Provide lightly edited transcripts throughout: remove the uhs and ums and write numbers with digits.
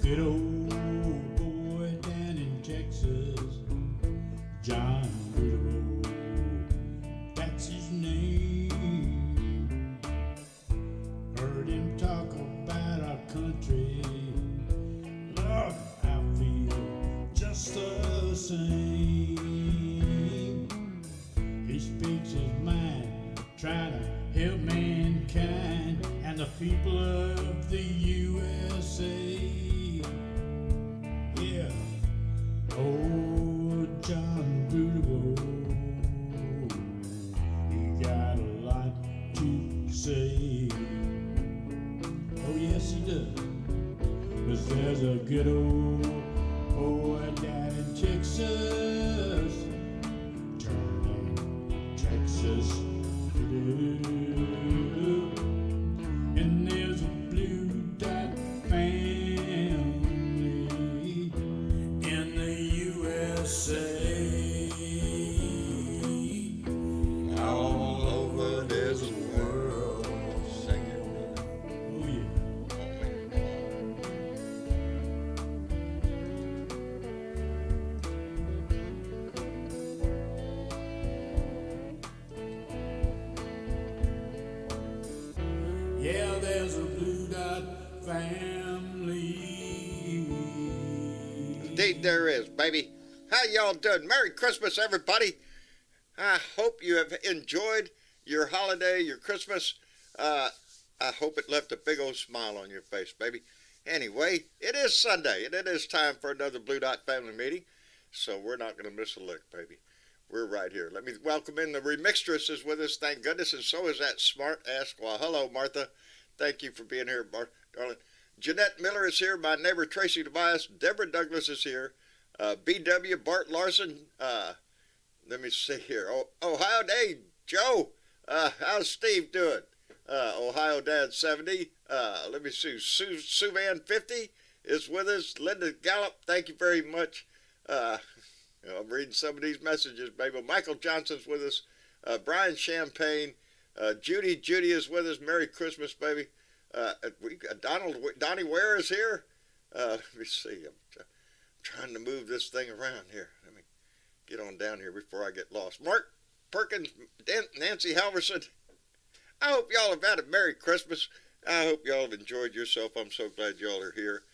good old boy down in Texas, John Woodrow, that's his name. Heard him talk about our country, Lord, I feel just the same. He speaks his mind, trying to help mankind and the people of the USA. Yeah, oh, John Woodrow, he got a lot to say. Oh, yes, he does. 'Cause there's a good old boy down in Texas, turning Texas blue. And there's a blue dot family in the USA. All over this world. Sing it, brother. Oh, yeah. Yeah, there's a blue dot family. Indeed there is, baby. How y'all doing? Merry Christmas, everybody. I hope you have enjoyed your holiday, your Christmas. I hope it left a big old smile on your face, baby. Anyway, it is Sunday, and it is time for another Blue Dot family meeting, so we're not going to miss a lick, baby. We're right here. Let me welcome in the remixtress is with us, thank goodness, and so is that smart ass. Well, hello, Martha. Thank you for being here, darling. Jeanette Miller is here. My neighbor Tracy Tobias. Deborah Douglas is here. BW Bart Larson. Let me see here. Oh, Ohio Day, Joe. How's Steve doing? Ohio Dad 70. Let me see. Sue Van 50 is with us. Linda Gallup, thank you very much. I'm reading some of these messages, baby. Michael Johnson's with us. Brian Champagne. Judy is with us. Merry Christmas, baby. Donnie Ware is here. Let me see. I'm trying to move this thing around here. Let me get on down here before I get lost. Mark Perkins, Nancy Halverson. I hope y'all have had a Merry Christmas. I hope y'all have enjoyed yourself. I'm so glad y'all are here.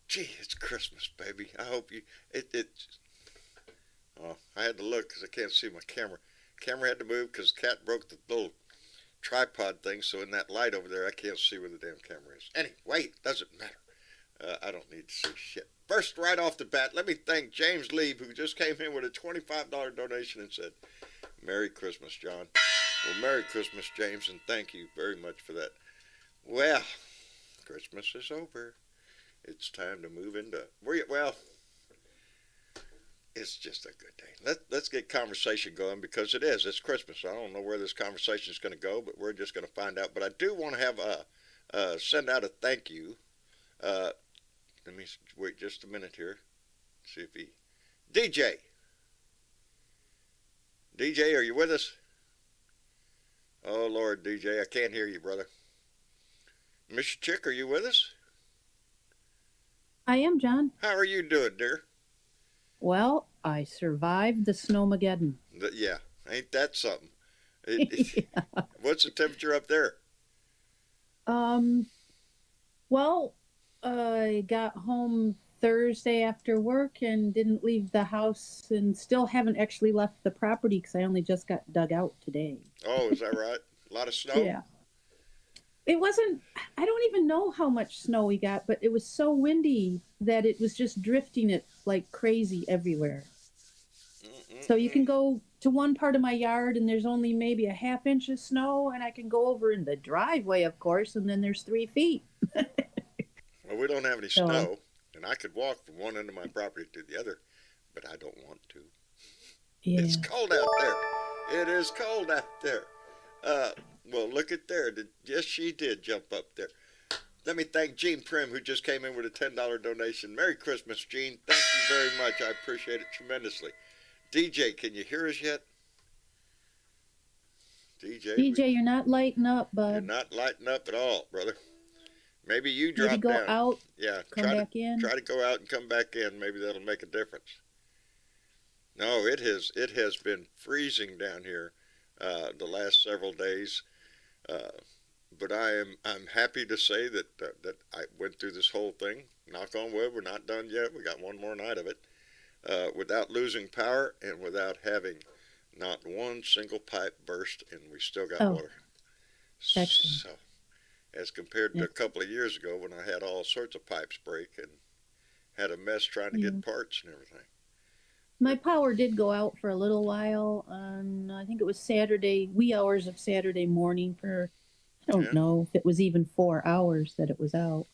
Gee, it's Christmas, baby. I hope you. Oh, I had to look because I can't see my camera. Camera had to move because the cat broke the little tripod thing. So in that light over there, I can't see where the damn camera is. Anyway, it doesn't matter. I don't need to see shit. First, right off the bat, let me thank James Lee, who just came in with a $25 donation and said, "Merry Christmas, John." Well, Merry Christmas, James, and thank you very much for that. Well, Christmas is over. It's time to move into, well, it's just a good day. Let's get conversation going because it is. It's Christmas. I don't know where this conversation is going to go, but we're just going to find out. But I do want to have send out a thank you. Let me wait just a minute here. See if he... DJ, are you with us? Oh, Lord, DJ, I can't hear you, brother. Miss Chick, are you with us? I am, John. How are you doing, dear? Well, I survived the snowmageddon. Yeah, ain't that something? Yeah. What's the temperature up there? Well, I got home Thursday after work and didn't leave the house and still haven't actually left the property because I only just got dug out today. Oh, is that right? A lot of snow? Yeah. It wasn't, I don't even know how much snow we got, but it was so windy that it was just drifting it like crazy everywhere. So you can go to one part of my yard and there's only maybe a half inch of snow, and I can go over in the driveway, of course, and then there's 3 feet. Well, we don't have any snow, and I could walk from one end of my property to the other, but I don't want to. Yeah. It's cold out there. It is cold out there. Well, look at there. Yes, she did jump up there. Let me thank Gene Prim, who just came in with a $10 donation. Merry Christmas, Gene. Thank you very much. I appreciate it tremendously. DJ, can you hear us yet? DJ, you're not lighting up, bud. You're not lighting up at all, brother. Maybe you Maybe drop go down. out, Yeah, come back in. try to go out and come back in. Maybe that'll make a difference. No, it has been freezing down here the last several days. Uh, but I'm happy to say that I went through this whole thing. Knock on wood, we're not done yet. We got one more night of it without losing power and without having not one single pipe burst, and we still got Oh, water. excellent. So, as compared to a Excellent. couple of years ago when I had all sorts of pipes break and had a mess trying to Yeah. get parts and everything. My power did go out for a little while on, I think it was Saturday, wee hours of Saturday morning for, I don't Yeah. know if it was even 4 hours that it was out.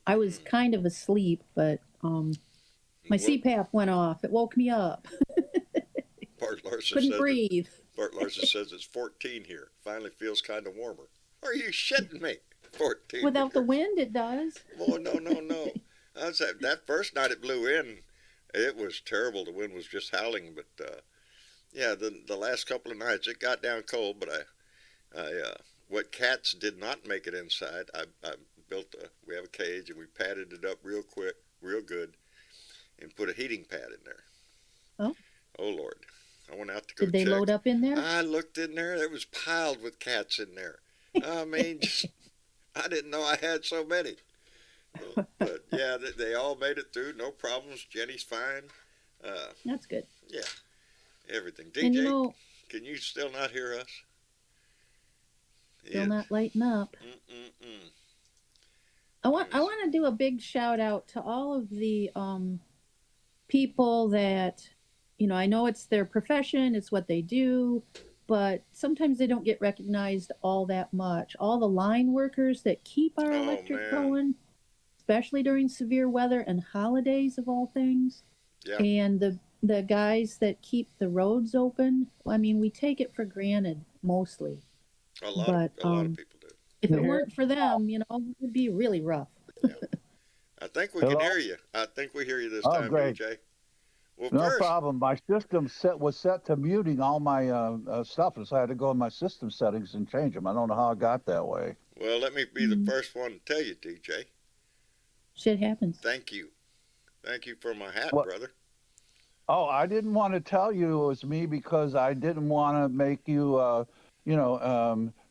I was kind of asleep, but my Well, CPAP went off. It woke me up. Bart Larson Couldn't says breathe. Bart Larson says it's 14 here. Finally feels kind of warmer. Are you shitting me? 14. Without the here. wind, it does. Oh no. That first night it blew in. It was terrible. The wind was just howling. But yeah, the last couple of nights it got down cold. But what cats did not make it inside. I built we have a cage and we padded it up real quick, real good, and put a heating pad in there. Oh. Oh Lord. I went out to go Did they check. load up in there? I looked in there. It was piled with cats in there. I mean, I didn't know I had so many. But yeah, they all made it through. No problems. Jenny's fine. That's good. Yeah, everything. And DJ, can you still not hear us? still not lighting up. Mm-mm-mm. I want to do a big shout out to all of the people that, I know it's their profession, it's what they do, but sometimes they don't get recognized all that much. All the line workers that keep our electric going, especially during severe weather and holidays of all things. Yeah. And the guys that keep the roads open. I mean, we take it for granted mostly. A lot of people do. If it weren't for them, it would be really rough. Yeah. I think we can hear you. I think we hear you this time, great. DJ. Well, No first, problem. My system was set to muting all my stuff, and so I had to go in my system settings and change them. I don't know how it got that way. well, let me be the first one to tell you, DJ. Shit happens. Thank you. Thank you for my hat, What? brother. Oh, I didn't want to tell you it was me because I didn't want to make you,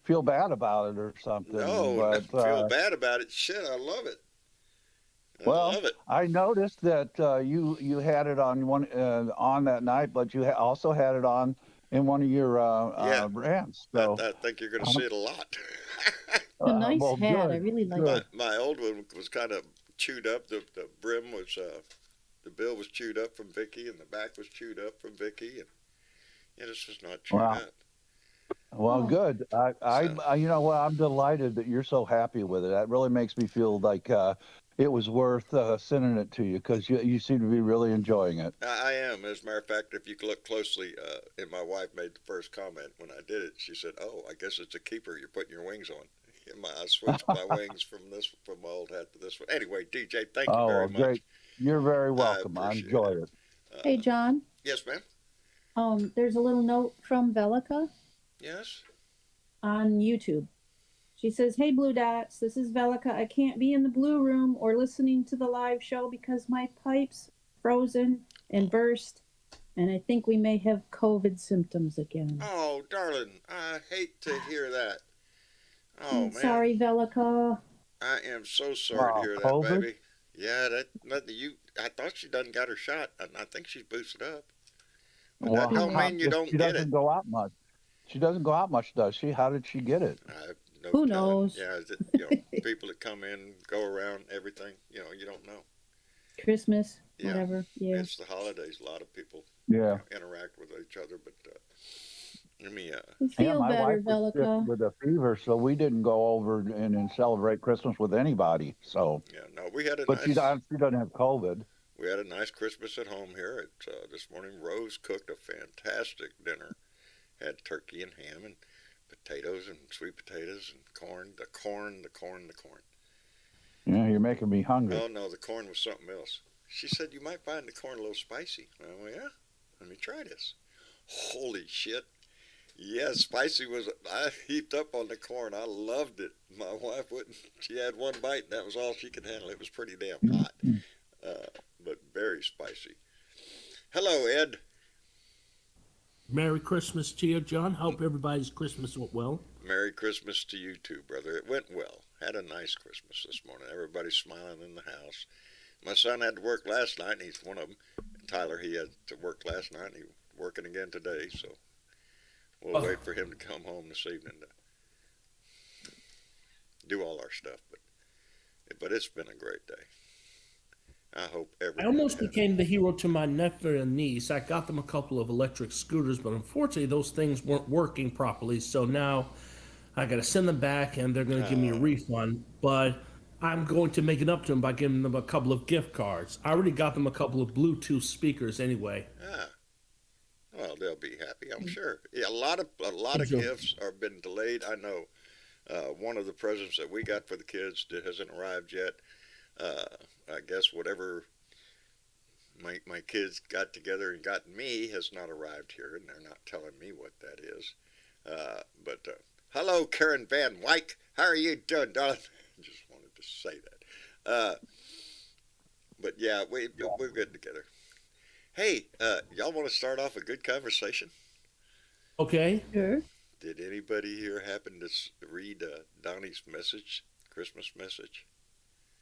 feel bad about it or something. No, but, feel bad about it. Shit, I love it. I love it. I noticed that you had it on one on that night, but you also had it on in one of your brands. So I think you're going to see it a lot. A nice well, hat. I good, really like good. it. My old one was kind of chewed up. The brim was, the bill was chewed up from Vicky, and the back was chewed up from Vicky, and this was not chewed Wow. up. Well, Oh. good. I you know what? I'm delighted that you're so happy with it. That really makes me feel like it was worth sending it to you because you seem to be really enjoying it. I am. As a matter of fact, if you look closely, and my wife made the first comment when I did it, she said, "Oh, I guess it's a keeper. You're putting your wings on." And I switched my wings from my old hat to this one. Anyway, DJ, thank you very much. Great. You're very welcome. I appreciate enjoyed it. Hey, John. Yes, ma'am. There's a little note from Velica Yes. on YouTube. She says, "Hey, Blue Dots, this is Velica. I can't be in the blue room or listening to the live show because my pipe's frozen and burst, and I think we may have COVID symptoms again." Oh, darling, I hate to hear that. Oh, man. Sorry, Velica. I am so sorry to hear that, COVID? baby. Yeah, I thought she done got her shot, and I think she's boosted up. But Well, that don't mean you don't she get doesn't it. go out much. She doesn't go out much, does she? How did she get it? No Who telling. knows? Yeah, people that come in, go around, everything. You don't know. Christmas, Yeah. whatever. Yeah. It's the holidays. A lot of people Yeah. interact with each other, but let me. Feel my better, wife was sick Velica. with a fever, so we didn't go over and celebrate Christmas with anybody. So, Yeah, no, we had a but she nice. doesn't have COVID. We had a nice Christmas at home here. This morning, Rose cooked a fantastic dinner. Had turkey and ham and potatoes and sweet potatoes and corn. The corn. Yeah, you're making me hungry. Oh no, the corn was something else. She said you might find the corn a little spicy. I went, yeah. Let me try this. Holy shit! Yeah, spicy was. I heaped up on the corn. I loved it. My wife wouldn't. She had one bite, and that was all she could handle. It was pretty damn hot, uh, but very spicy. Hello, Ed. Merry Christmas to you, John. Hope everybody's Christmas went well. Merry Christmas to you too, brother. It went well. Had a nice Christmas this morning. Everybody's smiling in the house. My son had to work last night, and he's one of them. Tyler, he had to work last night, and he's working again today, so we'll wait for him to come home this evening to do all our stuff. But it's been a great day. I hope I everybody. almost became the hero to my nephew and niece. I got them a couple of electric scooters, but unfortunately those things weren't working properly. So now I got to send them back, and they're going to give me a refund. But I'm going to make it up to them by giving them a couple of gift cards. I already got them a couple of Bluetooth speakers anyway. Well, they'll be happy, I'm sure. Yeah, a lot of Sure. gifts are been delayed. I know one of the presents that we got for the kids that hasn't arrived yet. I guess whatever my kids got together and got me has not arrived here, and they're not telling me what that is. But hello, Karen Van Wyck. How are you doing, darling? Just wanted to say that. But yeah, we're good together. Hey, y'all want to start off a good conversation? Okay. Sure. Did anybody here happen to read Donnie's message, Christmas message?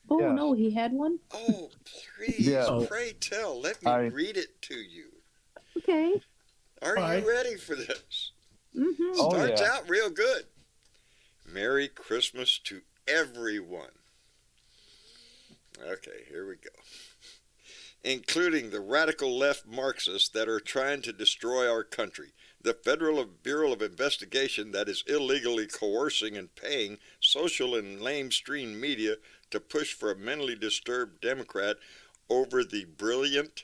Oh, Yes. no, he had one? Oh, please, Yes. pray tell. Let me read it to you. Okay. Are All right. you ready for this? Mm-hmm. Oh, Starts yeah. out real good. Merry Christmas to everyone. Okay, here we go. Including the radical left Marxists that are trying to destroy our country. The Federal Bureau of Investigation that is illegally coercing and paying social and lamestream media to push for a mentally disturbed Democrat over the brilliant,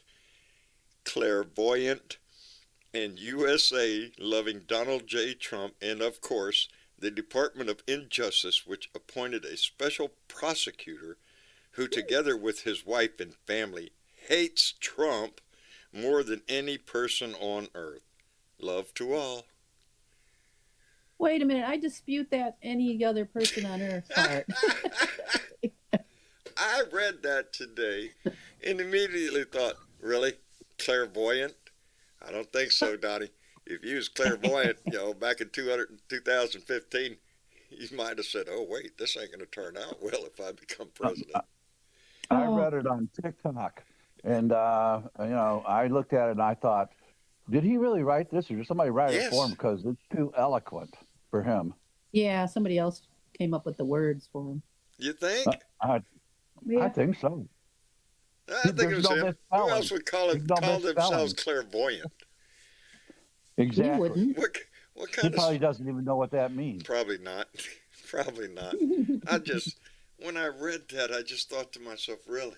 clairvoyant, and USA-loving Donald J. Trump, and of course, the Department of Injustice, which appointed a special prosecutor who, together with his wife and family, hates Trump more than any person on earth. Love to all. Wait a minute. I dispute that any other person on earth part. I read that today and immediately thought, really? Clairvoyant? I don't think so, Donnie. If you was clairvoyant, back in 2015, you might have said, oh, wait, this ain't going to turn out well if I become president. I Oh. read it on TikTok, and I looked at it and I thought, did he really write this, or did somebody write it for him? Yes. Because it's too eloquent for him. Yeah, somebody else came up with the words for him. You think? I Yeah. think so. I think it there's was no him. Who misspelling. else would call There's no themselves misspelling. clairvoyant? Exactly. He wouldn't. What He kind of... probably doesn't even know what that means. Probably not. Probably not. When I read that, I just thought to myself, really?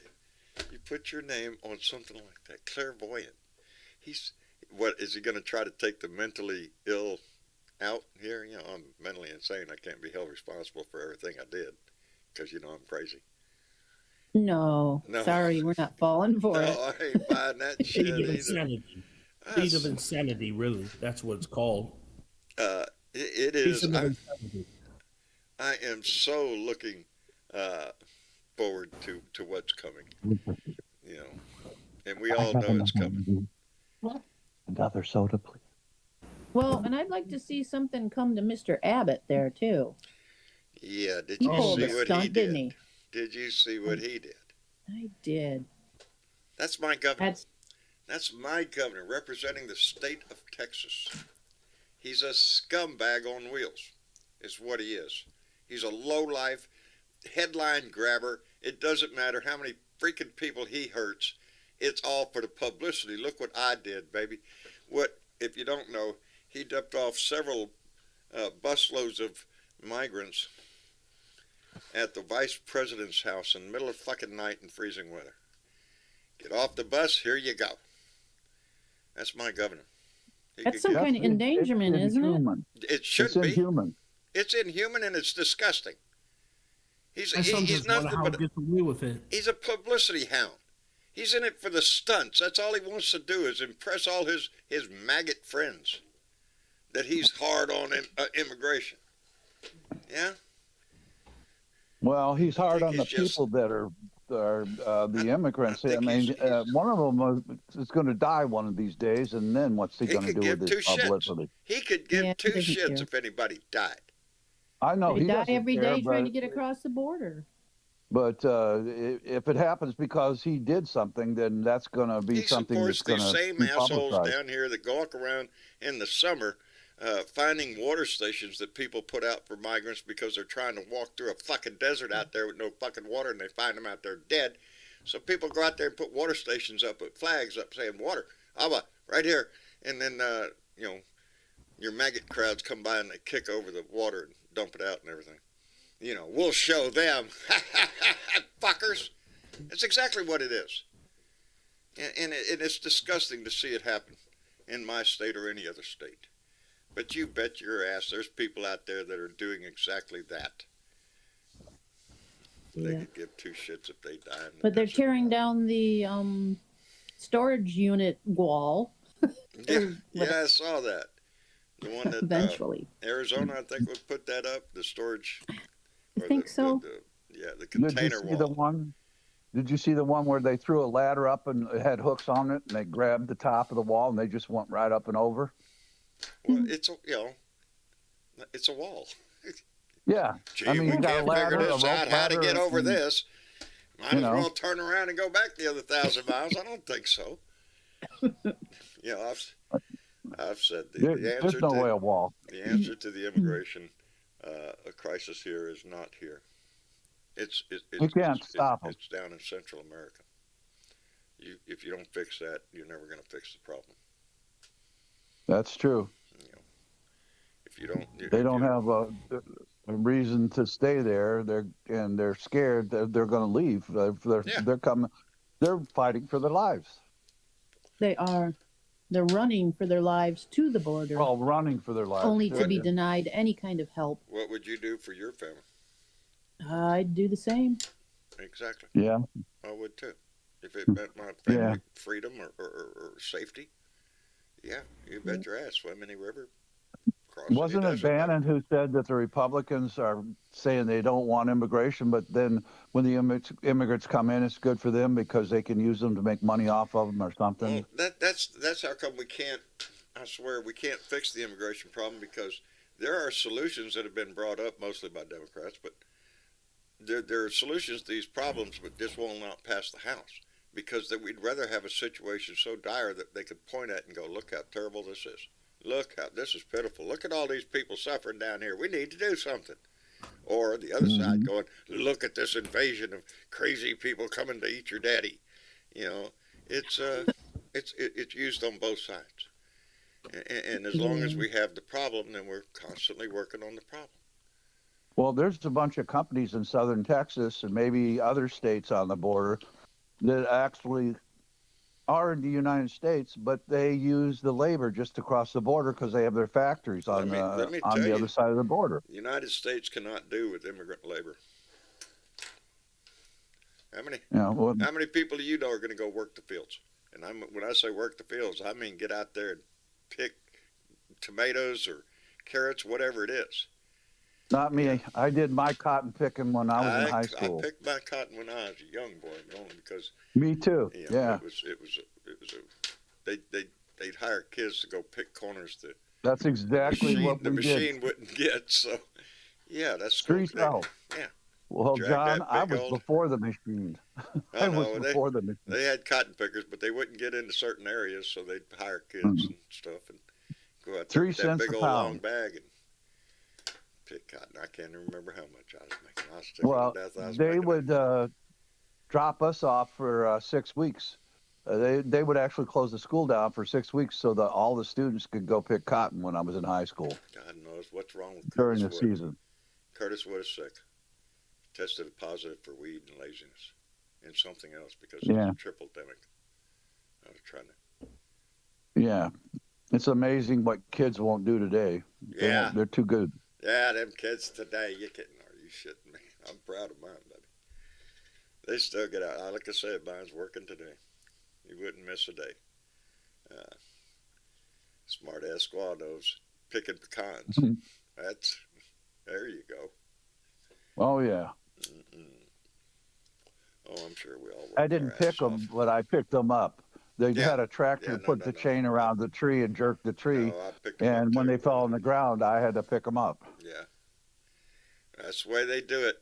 You put your name on something like that, clairvoyant. Is he going to try to take the mentally ill out here? I'm mentally insane. I can't be held responsible for everything I did because, I'm crazy. No. No. Sorry, we're not falling for No, it. I ain't buying that shit State of either. insanity. State of insanity, really. That's what it's called. It is. State of insanity. I am so looking forward to what's coming. And we all know it's coming. Another soda, please. Well, and I'd like to see something come to Mr. Abbott there, too. Yeah, did He you pulled see a what stunt, he did? didn't he? Did you see what he did? I did. That's my governor. That's That's my governor representing the state of Texas. He's a scumbag on wheels, is what he is. He's a lowlife headline grabber. It doesn't matter how many freaking people he hurts. It's all for the publicity. Look what I did, baby. What, if you don't know, he dumped off several busloads of migrants at the vice president's house in the middle of fucking night in freezing weather. Get off the bus, here you go. That's my governor. That's some kind of endangerment, isn't it? It should It's be. inhuman. It's inhuman and it's disgusting. I He's sometimes wonder nothing how but he gets away with it. he's a publicity hound. He's in it for the stunts. That's all he wants to do is impress all his maggot friends. that he's hard on immigration. Yeah? Well, he's I hard think on the he's just, people that are the immigrants. I think mean, he's one of them is going to die one of these days, and then what's he he going to could do with give his two shits. publicity? He could give Yeah, two he doesn't shits care. if anybody died. I know They he die doesn't every care, day trying to get across the border. but if it happens because he did something, then that's going to be He something that's supports going these to same be assholes publicized. down here that go walk around in the summer finding water stations that people put out for migrants because they're trying to walk through a fucking desert out there with no fucking water, and they find them out there dead. So people go out there and put water stations up with flags up saying water, right here. And then, you know, your maggot crowds come by and they kick over the water and dump it out and everything. You know, we'll show them. Fuckers. It's exactly what it is. And it's disgusting to see it happen in my state or any other state. But you bet your ass there's people out there that are doing exactly that. They Yeah. could give two shits if they die. But they're tearing down the storage unit wall Yeah, I saw that. The one that eventually. Arizona, I think, would put that up. The storage. I think so. The Did you container see the wall. one? Did you see the one where they threw a ladder up and it had hooks on it, and they grabbed the top of the wall and they just went right up and over? Well, it's it's a wall. Yeah, Gee, I mean, we you got a can't ladder, figure a this rope out. How to ladder, get over and- this? Might you as know. well turn around and go back the other 1,000 miles. I don't think so. You know, I've said the There's answer no way to a wall. the answer to the immigration a crisis here is not here. You can't stop 'em. It's down in Central America. If you don't fix that, you're never going to fix the problem. That's true. If you don't, They don't have a reason to stay there. They're scared that they're going to leave. Yeah. They're coming. They're fighting for their lives. They are. They're running for their lives to the border, Well, running for their lives. only to too. be denied any kind of help. What would you do for your family? I'd do the same. Exactly. Yeah. I would too. If it meant my family freedom or safety, yeah, you bet your ass swim any river. Cross Wasn't any it desert. Bannon who said that the Republicans are saying they don't want immigration, but then when the immigrants come in, it's good for them because they can use them to make money off of them or something? Well, that's how come we can't. I swear we can't fix the immigration problem because there are solutions that have been brought up mostly by Democrats, but there are solutions to these problems, but this will not pass the House because we'd rather have a situation so dire that they could point at and go, "Look how terrible this is. Look how this is pitiful. Look at all these people suffering down here. We need to do something." Or the other side going, "Look at this invasion of crazy people coming to eat your daddy." You know, it's used on both sides. And as long as we have the problem, then we're constantly working on the problem. Well, there's a bunch of companies in southern Texas and maybe other states on the border that actually are in the United States, but they use the labor just across the border because they have their factories on Let me on tell the you, other side of the border. The United States cannot do with immigrant labor. How many people do you know are going to go work the fields? And when I say work the fields, I mean get out there and pick tomatoes or carrots, whatever it is. Not me. I did my cotton picking when I was in high school. I picked my cotton when I was a young boy, but only because Me too. you know, Yeah, they'd hire kids to go pick corners that that's exactly what the we machine did. wouldn't get. So, yeah, that's Street cool. out. Yeah. Well, Drag John, that I big was old- before the machine. I I was know, before the machine. They had cotton pickers, but they wouldn't get into certain areas, so they'd hire kids and stuff and go out there 3 with that cents big a old long pound. bag and pick cotton. I can't even remember how much I was making. I was sticking Well, to death. I was they making would drop us off for 6 weeks. They would actually close the school down for 6 weeks so that all the students could go pick cotton when I was in high school God knows what's wrong with during Curtis the Wood. season. Curtis Wood is sick. Tested positive for weed and laziness and something else because Yeah. it's a triple demic. I was trying to. Yeah, it's amazing what kids won't do today. Yeah. They're too good. Yeah, them kids today, you kidding? Are you shitting me? I'm proud of mine, buddy. They still get out. Like I said, mine's working today. You wouldn't miss a day. Smart ass squaw knows picking pecans. Mhm. There you go. Oh yeah. Mm-mm. Oh, I'm sure we all work I our didn't asses pick them, off. but I picked them up. They Yeah, had a tractor yeah, to put the chain no. around the tree and jerk the tree, No, I picked them up and when too. they fell on the ground, I had to pick them up. Yeah, that's the way they do it.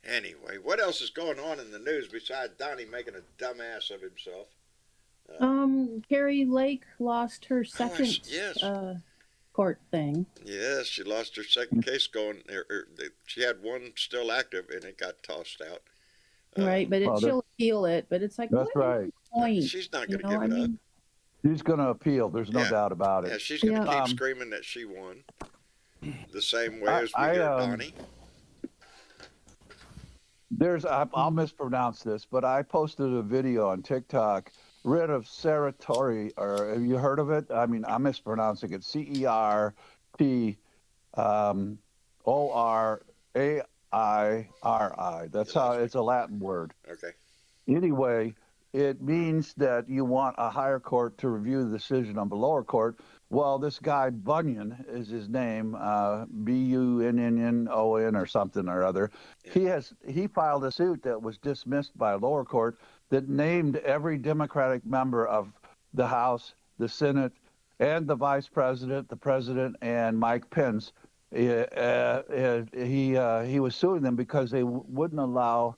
Anyway, what else is going on in the news besides Donnie making a dumbass of himself? Carrie Lake lost her second Yes, court thing. yes, she lost her second case going. She had one still active, and it got tossed out. Right, but Well, she'll appeal it. But it's like, that's what is right. the point? She's not You going to know, give I it up. mean, She's going to appeal. There's no Yeah, doubt about yeah, it. she's going to yeah. keep screaming that she won, the same way I, as we I hear um, Donnie. I'll mispronounce this, but I posted a video on TikTok. Writ of Certiorari, or have you heard of it? I mean, I'm mispronouncing it. CERT ORAIRI. That's You how lost me. it's a Latin word. Okay. Anyway, it means that you want a higher court to review the decision of a lower court. Well, this guy Bunyan is his name, Bunnon or something or other. He filed a suit that was dismissed by a lower court that named every Democratic member of the House, the Senate, and the Vice President, the President, and Mike Pence. He was suing them because they wouldn't allow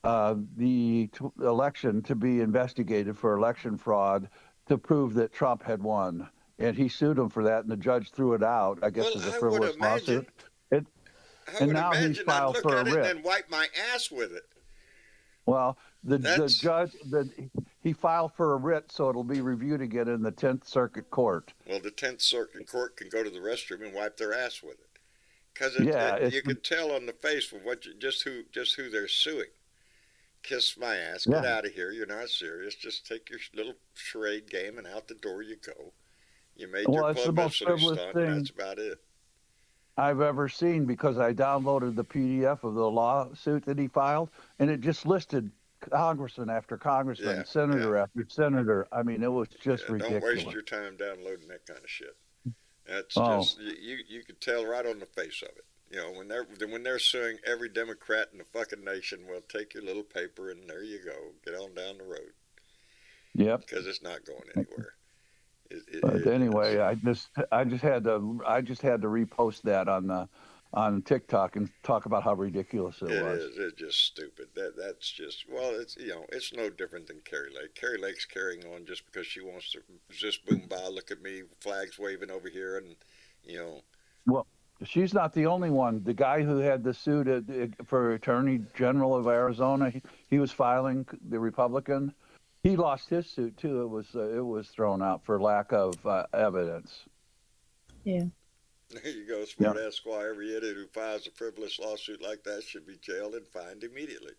the election to be investigated for election fraud to prove that Trump had won. And he sued him for that, and the judge threw it out, I guess, Well, as a I would frivolous imagine. lawsuit. It, I and would now he's imagine I'd filed look for a at it writ. and then wipe my ass with it. Well, the That's- judge, he filed for a writ, so it'll be reviewed again in the 10th Circuit Court. Well, the 10th Circuit Court can go to the restroom and wipe their ass with it, because Yeah, you can tell on the face of just who they're suing. Kiss my ass. Yeah. Get out of here. You're not serious. Just take your little charade game and out the door you go. You made Well, your it's the most publicity frivolous stunt, thing and that's about it. I've ever seen, because I downloaded the PDF of the lawsuit that he filed, and it just listed congressman after congressman, Yeah, senator after senator. I mean, it was just Yeah, ridiculous. don't waste your time downloading that kind of shit. That's Oh. just you could tell right on the face of it. You know, when they're suing every Democrat in the fucking nation, well, take your little paper and there you go. Get on down the road, Yep. because it's not going anywhere. But anyway, I just had to repost that on TikTok and talk about how ridiculous it was. It's just stupid. That's just, well, it's no different than Carrie Lake. Carrie Lake's carrying on just because she wants to just boom by, look at me, flags waving over here, and Well, she's not the only one. The guy who had the suit for Attorney General of Arizona, he was filing, the Republican. He lost his suit too. It was thrown out for lack of evidence. Yeah. there you go, smart ass squaw. Every idiot who files a frivolous lawsuit like that should be jailed and fined immediately.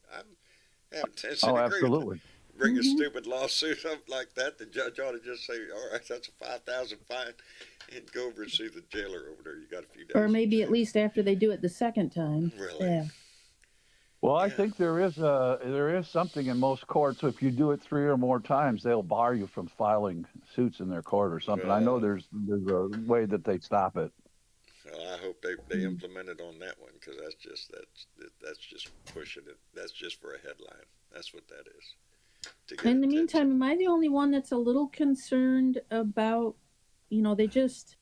Oh, absolutely. Bring a stupid lawsuit up like that, the judge ought to just say, all right, that's a $5,000 fine, and go over and see the jailer over there. You got a few days. Or maybe at least after they do it the second time. Really? Yeah. Well, I think there is something in most courts. If you do it 3 or more times, they'll bar you from filing suits in their court or something. I know there's a way that they stop it. Well, I hope they implement it on that one, because that's just pushing it. That's just for a headline. That's what that is. In the meantime, am I the only one that's a little concerned about, they just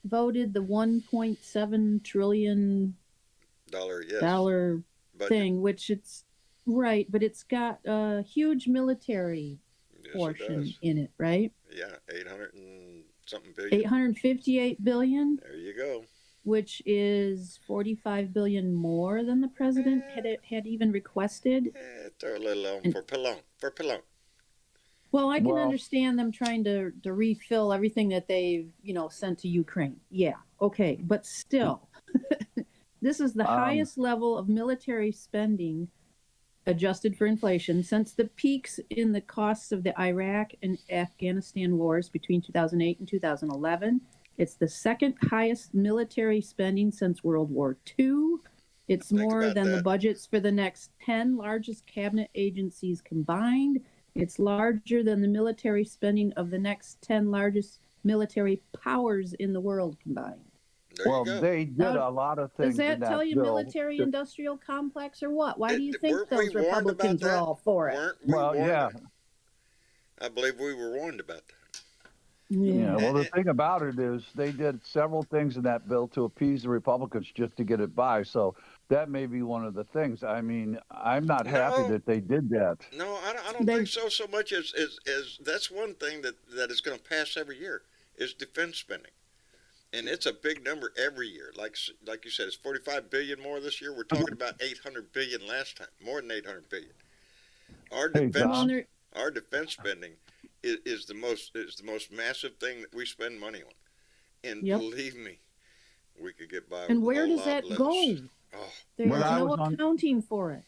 voted the $1.7 trillion dollar thing, which it's right, but it's got a huge military portion in it, right? Yeah, 800 and something billion. 858 billion. There you go. Which is 45 billion more than the president had even requested. They're a little on for Pallone. Well, I can understand them trying to refill everything that they've, sent to Ukraine. Yeah, okay, but still, this is the highest level of military spending adjusted for inflation since the peaks in the costs of the Iraq and Afghanistan wars between 2008 and 2011. It's the second highest military spending since World War II. It's more than the budgets for the next 10 largest cabinet agencies combined. It's larger than the military spending of the next 10 largest military powers in the world combined. There Well, you go. they did Now, a lot of Does things in that that tell you bill. military industrial complex or what? Why do you think Weren't we those warned about Republicans were that? all for it? Weren't we Well, yeah, warned? I believe we were warned about that. yeah. Well, the Eh, thing about it is they did several things in that bill to appease the Republicans just to get it by. So that may be one of the things. I mean, I'm not happy No, that they did that. no, I don't They think so. So much as that's one thing that is going to pass every year is defense spending, and it's a big number every year. Like you said, it's 45 billion more this year. We're talking about 800 billion last time, more than 800 billion. Our Hey, defense well, John. they're- our defense spending is the most massive thing that we spend money on, and Yep. believe me, we could get by. and with a where whole does lot that less. go? Oh, There's When I no was on- accounting for it.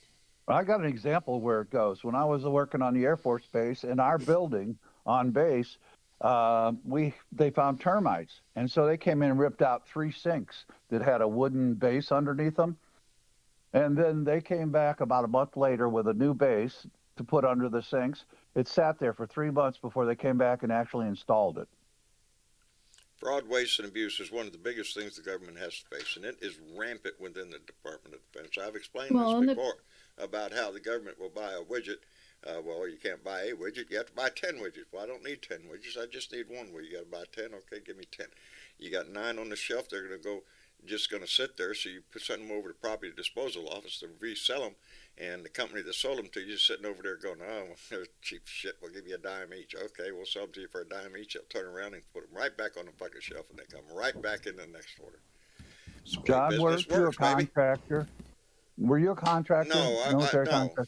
I got an example where it goes. When I was working on the Air Force Base, in our building on base, they found termites, and so they came in and ripped out 3 sinks that had a wooden base underneath them. And then they came back about a month later with a new base to put under the sinks. It sat there for 3 months before they came back and actually installed it. fraud, waste, and abuse is one of the biggest things the government has to face, and it is rampant within the Department of Defense. I've explained Well, this and before about how the government will buy a widget. Well, you can't buy a widget. You have to buy 10 widgets. Well, I don't need 10 widgets. I just need one. Well, you got to buy 10. Okay, give me 10. You got 9 on the shelf. They're going to go, just going to sit there. So you send them over to property disposal office to resell them. And the company that sold them to you is sitting over there going, oh, they're cheap shit. We'll give you a dime each. Okay, we'll sell them to you for a dime each. They'll turn around and put them right back on the fucking shelf, and they come right back in the next order. It's the way John, were business you a works, baby. contractor? Were you a contractor? No, Military no. contractor?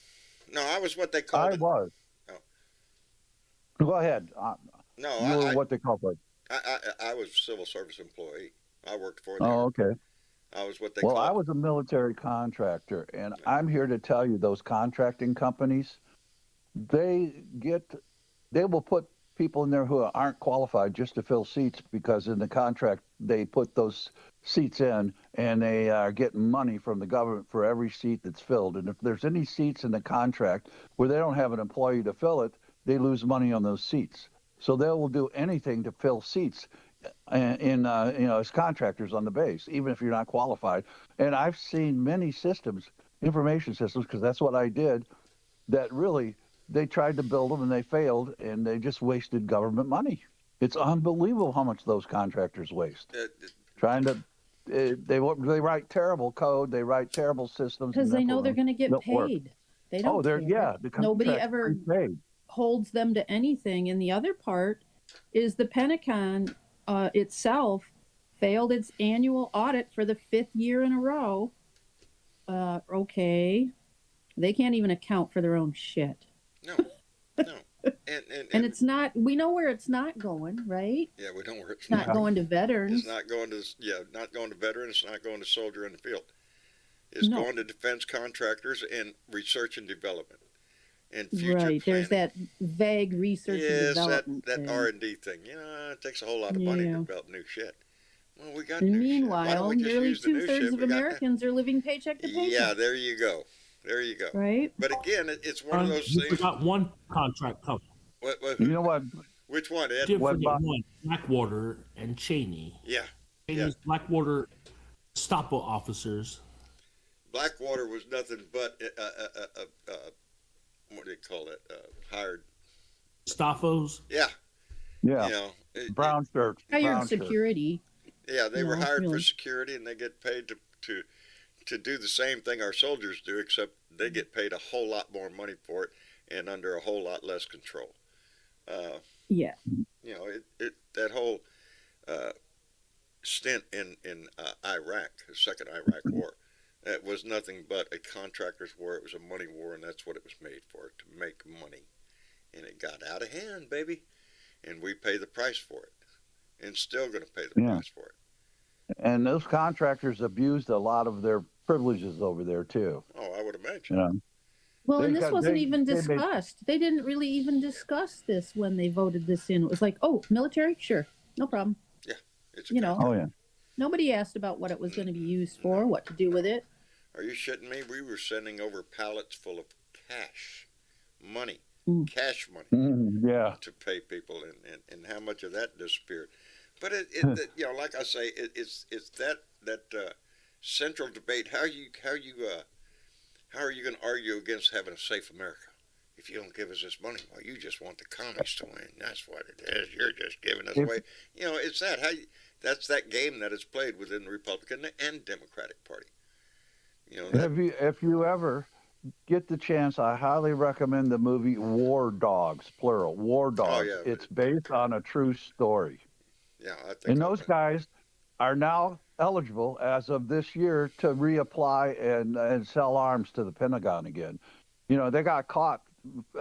No, I was what they called I it. was. Oh. Go ahead. No, You were what they call it. I was a civil service employee. I worked for the Oh, okay. I was what they Well, call I was a military contractor, and I'm here to tell you those contracting companies, they will put people in there who aren't qualified just to fill seats because in the contract they put those seats in and they are getting money from the government for every seat that's filled. And if there's any seats in the contract where they don't have an employee to fill it, they lose money on those seats. So they will do anything to fill seats as contractors on the base, even if you're not qualified. And I've seen many systems, information systems, because that's what I did, that really they tried to build them and they failed and they just wasted government money. It's unbelievable how much those contractors waste. Trying to, they write terrible code, they write terrible systems. because they know they're going to get don't work. paid. They don't. They're care. the Nobody contract's ever prepaid. holds them to anything. And the other part is the Pentagon itself failed its annual audit for the 5th year in a row. Okay, they can't even account for their own shit. No, no, And it's not. We know where it's not going, right? yeah, we know where it's It's not going to veterans. It's not going to not going to veterans. It's not going to soldier in the field. It's No. going to defense contractors and research and development and future Right. There's planning. that vague research and Yes, development. that thing. R&D thing. It takes a whole lot of money Yeah. to develop new shit. Well, we got new shit. Why Meanwhile, don't we just nearly use the new 2/3 shit of we got now? Americans are living paycheck to paycheck. Yeah, there you go. There you go. Right. But again, it's one of those You things. forgot one contract company. You know what? Which one, Ed? Did What forget about- one. Blackwater and Cheney. Yeah. Cheney's Blackwater Gestapo officers. Blackwater was nothing but what do you call it? Hired. Gestapos. Yeah. Yeah. You know, Brown shirts. Hired brown shirts. security. yeah, they were No, hired for really. security, and they get paid to do the same thing our soldiers do, except they get paid a whole lot more money for it and under a whole lot less control. Yeah. That whole stint in Iraq, the second Iraq war, that was nothing but a contractor's war. It was a money war, and that's what it was made for, to make money. And it got out of hand, baby. And we pay the price for it. And still going to pay the price for it. And those contractors abused a lot of their privileges over there too. Oh, I would imagine. You know? Well, They and this got- wasn't they- even they made- discussed. They didn't really even discuss this when they voted this in. It was like, oh, military? Sure. No problem. It's a You know. Oh yeah. Nobody asked about what it was going to be used for, what to do with it. Are you shitting me? We were sending over pallets full of cash, money, cash money Yeah. to pay people, and how much of that disappeared. But you know, like I say, it's that central debate. How are you going to argue against having a safe America if you don't give us this money? Well, you just want the commies to win. That's what it is. You're just giving us away. You know, it's that that's that game that is played within the Republican and Democratic Party. You know, If you ever get the chance, I highly recommend the movie War Dogs, plural, War Dogs. yeah, It's based on a true story. yeah, I think. And those guys are now eligible as of this year to reapply and sell arms to the Pentagon again. You know, they got caught,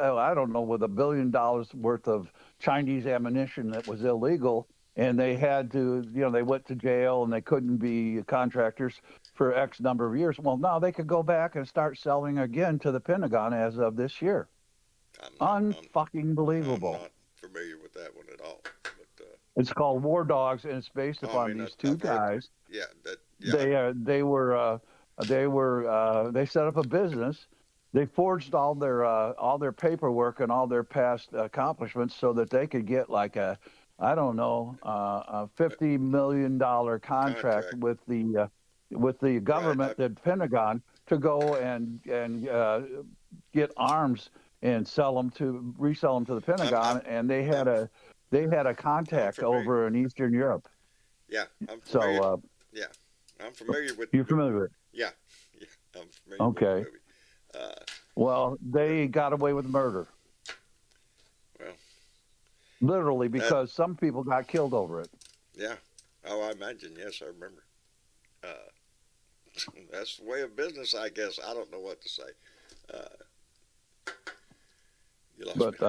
I don't know, with $1 billion worth of Chinese ammunition that was illegal. And they had to, you know, they went to jail and they couldn't be contractors for X number of years. Well, now they could go back and start selling again to the Pentagon as of this year. Unfucking believable. I'm not familiar with that one at all. But, it's called War Dogs, and it's based upon these two guys. Yeah, They set up a business. They forged all their paperwork and all their past accomplishments so that they could get like a $50 million contract with the government, the Pentagon, to go and get arms and resell them to the Pentagon. And they had a contact over in Eastern Europe. Yeah, I'm familiar. So I'm familiar with. You're familiar with it? Yeah, I'm familiar. Okay. With the movie. Well, they got away with murder. Well, literally, because some people got killed over it. Yeah. Oh, I imagine. Yes, I remember. That's the way of business, I guess. I don't know what to say. You lost me.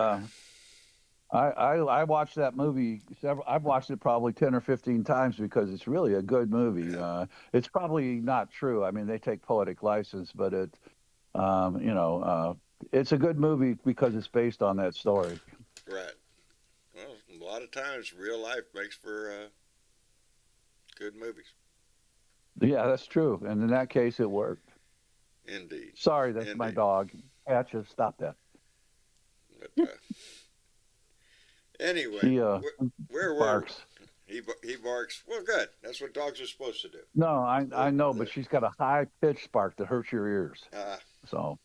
I watched that movie I've watched it probably 10 or 15 times because it's really a good movie. Yeah. It's probably not true. I mean, they take poetic license, but it's a good movie because it's based on that story. Right. Well, a lot of times real life makes for good movies. Yeah, that's true. And in that case, it worked. Indeed. Sorry, that's my dog. Patches, stop that. But, anyway, where barks. He barks. Well, good. That's what dogs are supposed to do. No, I know, but she's got a high-pitched bark that hurts your ears. Well,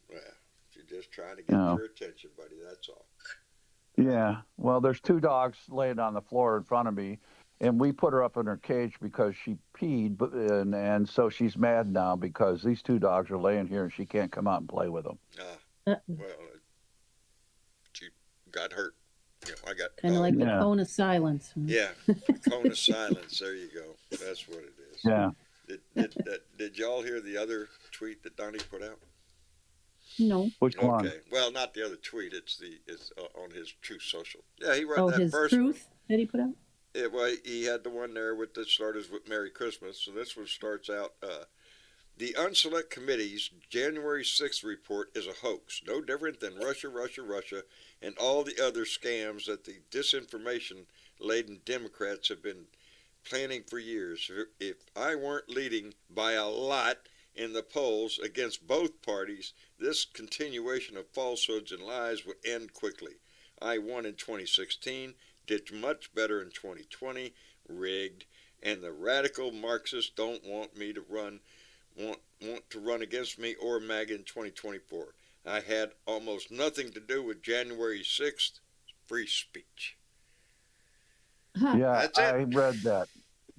she's just trying to get your attention, buddy. That's all. Yeah. Well, there's two dogs laying on the floor in front of me, and we put her up in her cage because she peed, and so she's mad now because these two dogs are laying here and she can't come out and play with them. Well, she got hurt. You know, I got kind of like the cone of silence. Yeah, cone of silence. There you go. That's what it is. Yeah. Did y'all hear the other tweet that Donnie put out? No. Which one? Okay. Well, not the other tweet. It's on his Truth Social. Yeah, he wrote that his first Truth that he put out. Well, he had the one there that started with Merry Christmas. So this one starts out. The Unselect Committee's January 6th report is a hoax, no different than Russia, and all the other scams that the disinformation-laden Democrats have been planning for years. If I weren't leading by a lot in the polls against both parties, this continuation of falsehoods and lies would end quickly. I won in 2016, did much better in 2020, rigged, and the radical Marxists don't want me to run against me or MAGA in 2024. I had almost nothing to do with January 6th, free speech. Yeah, That's it. I read that.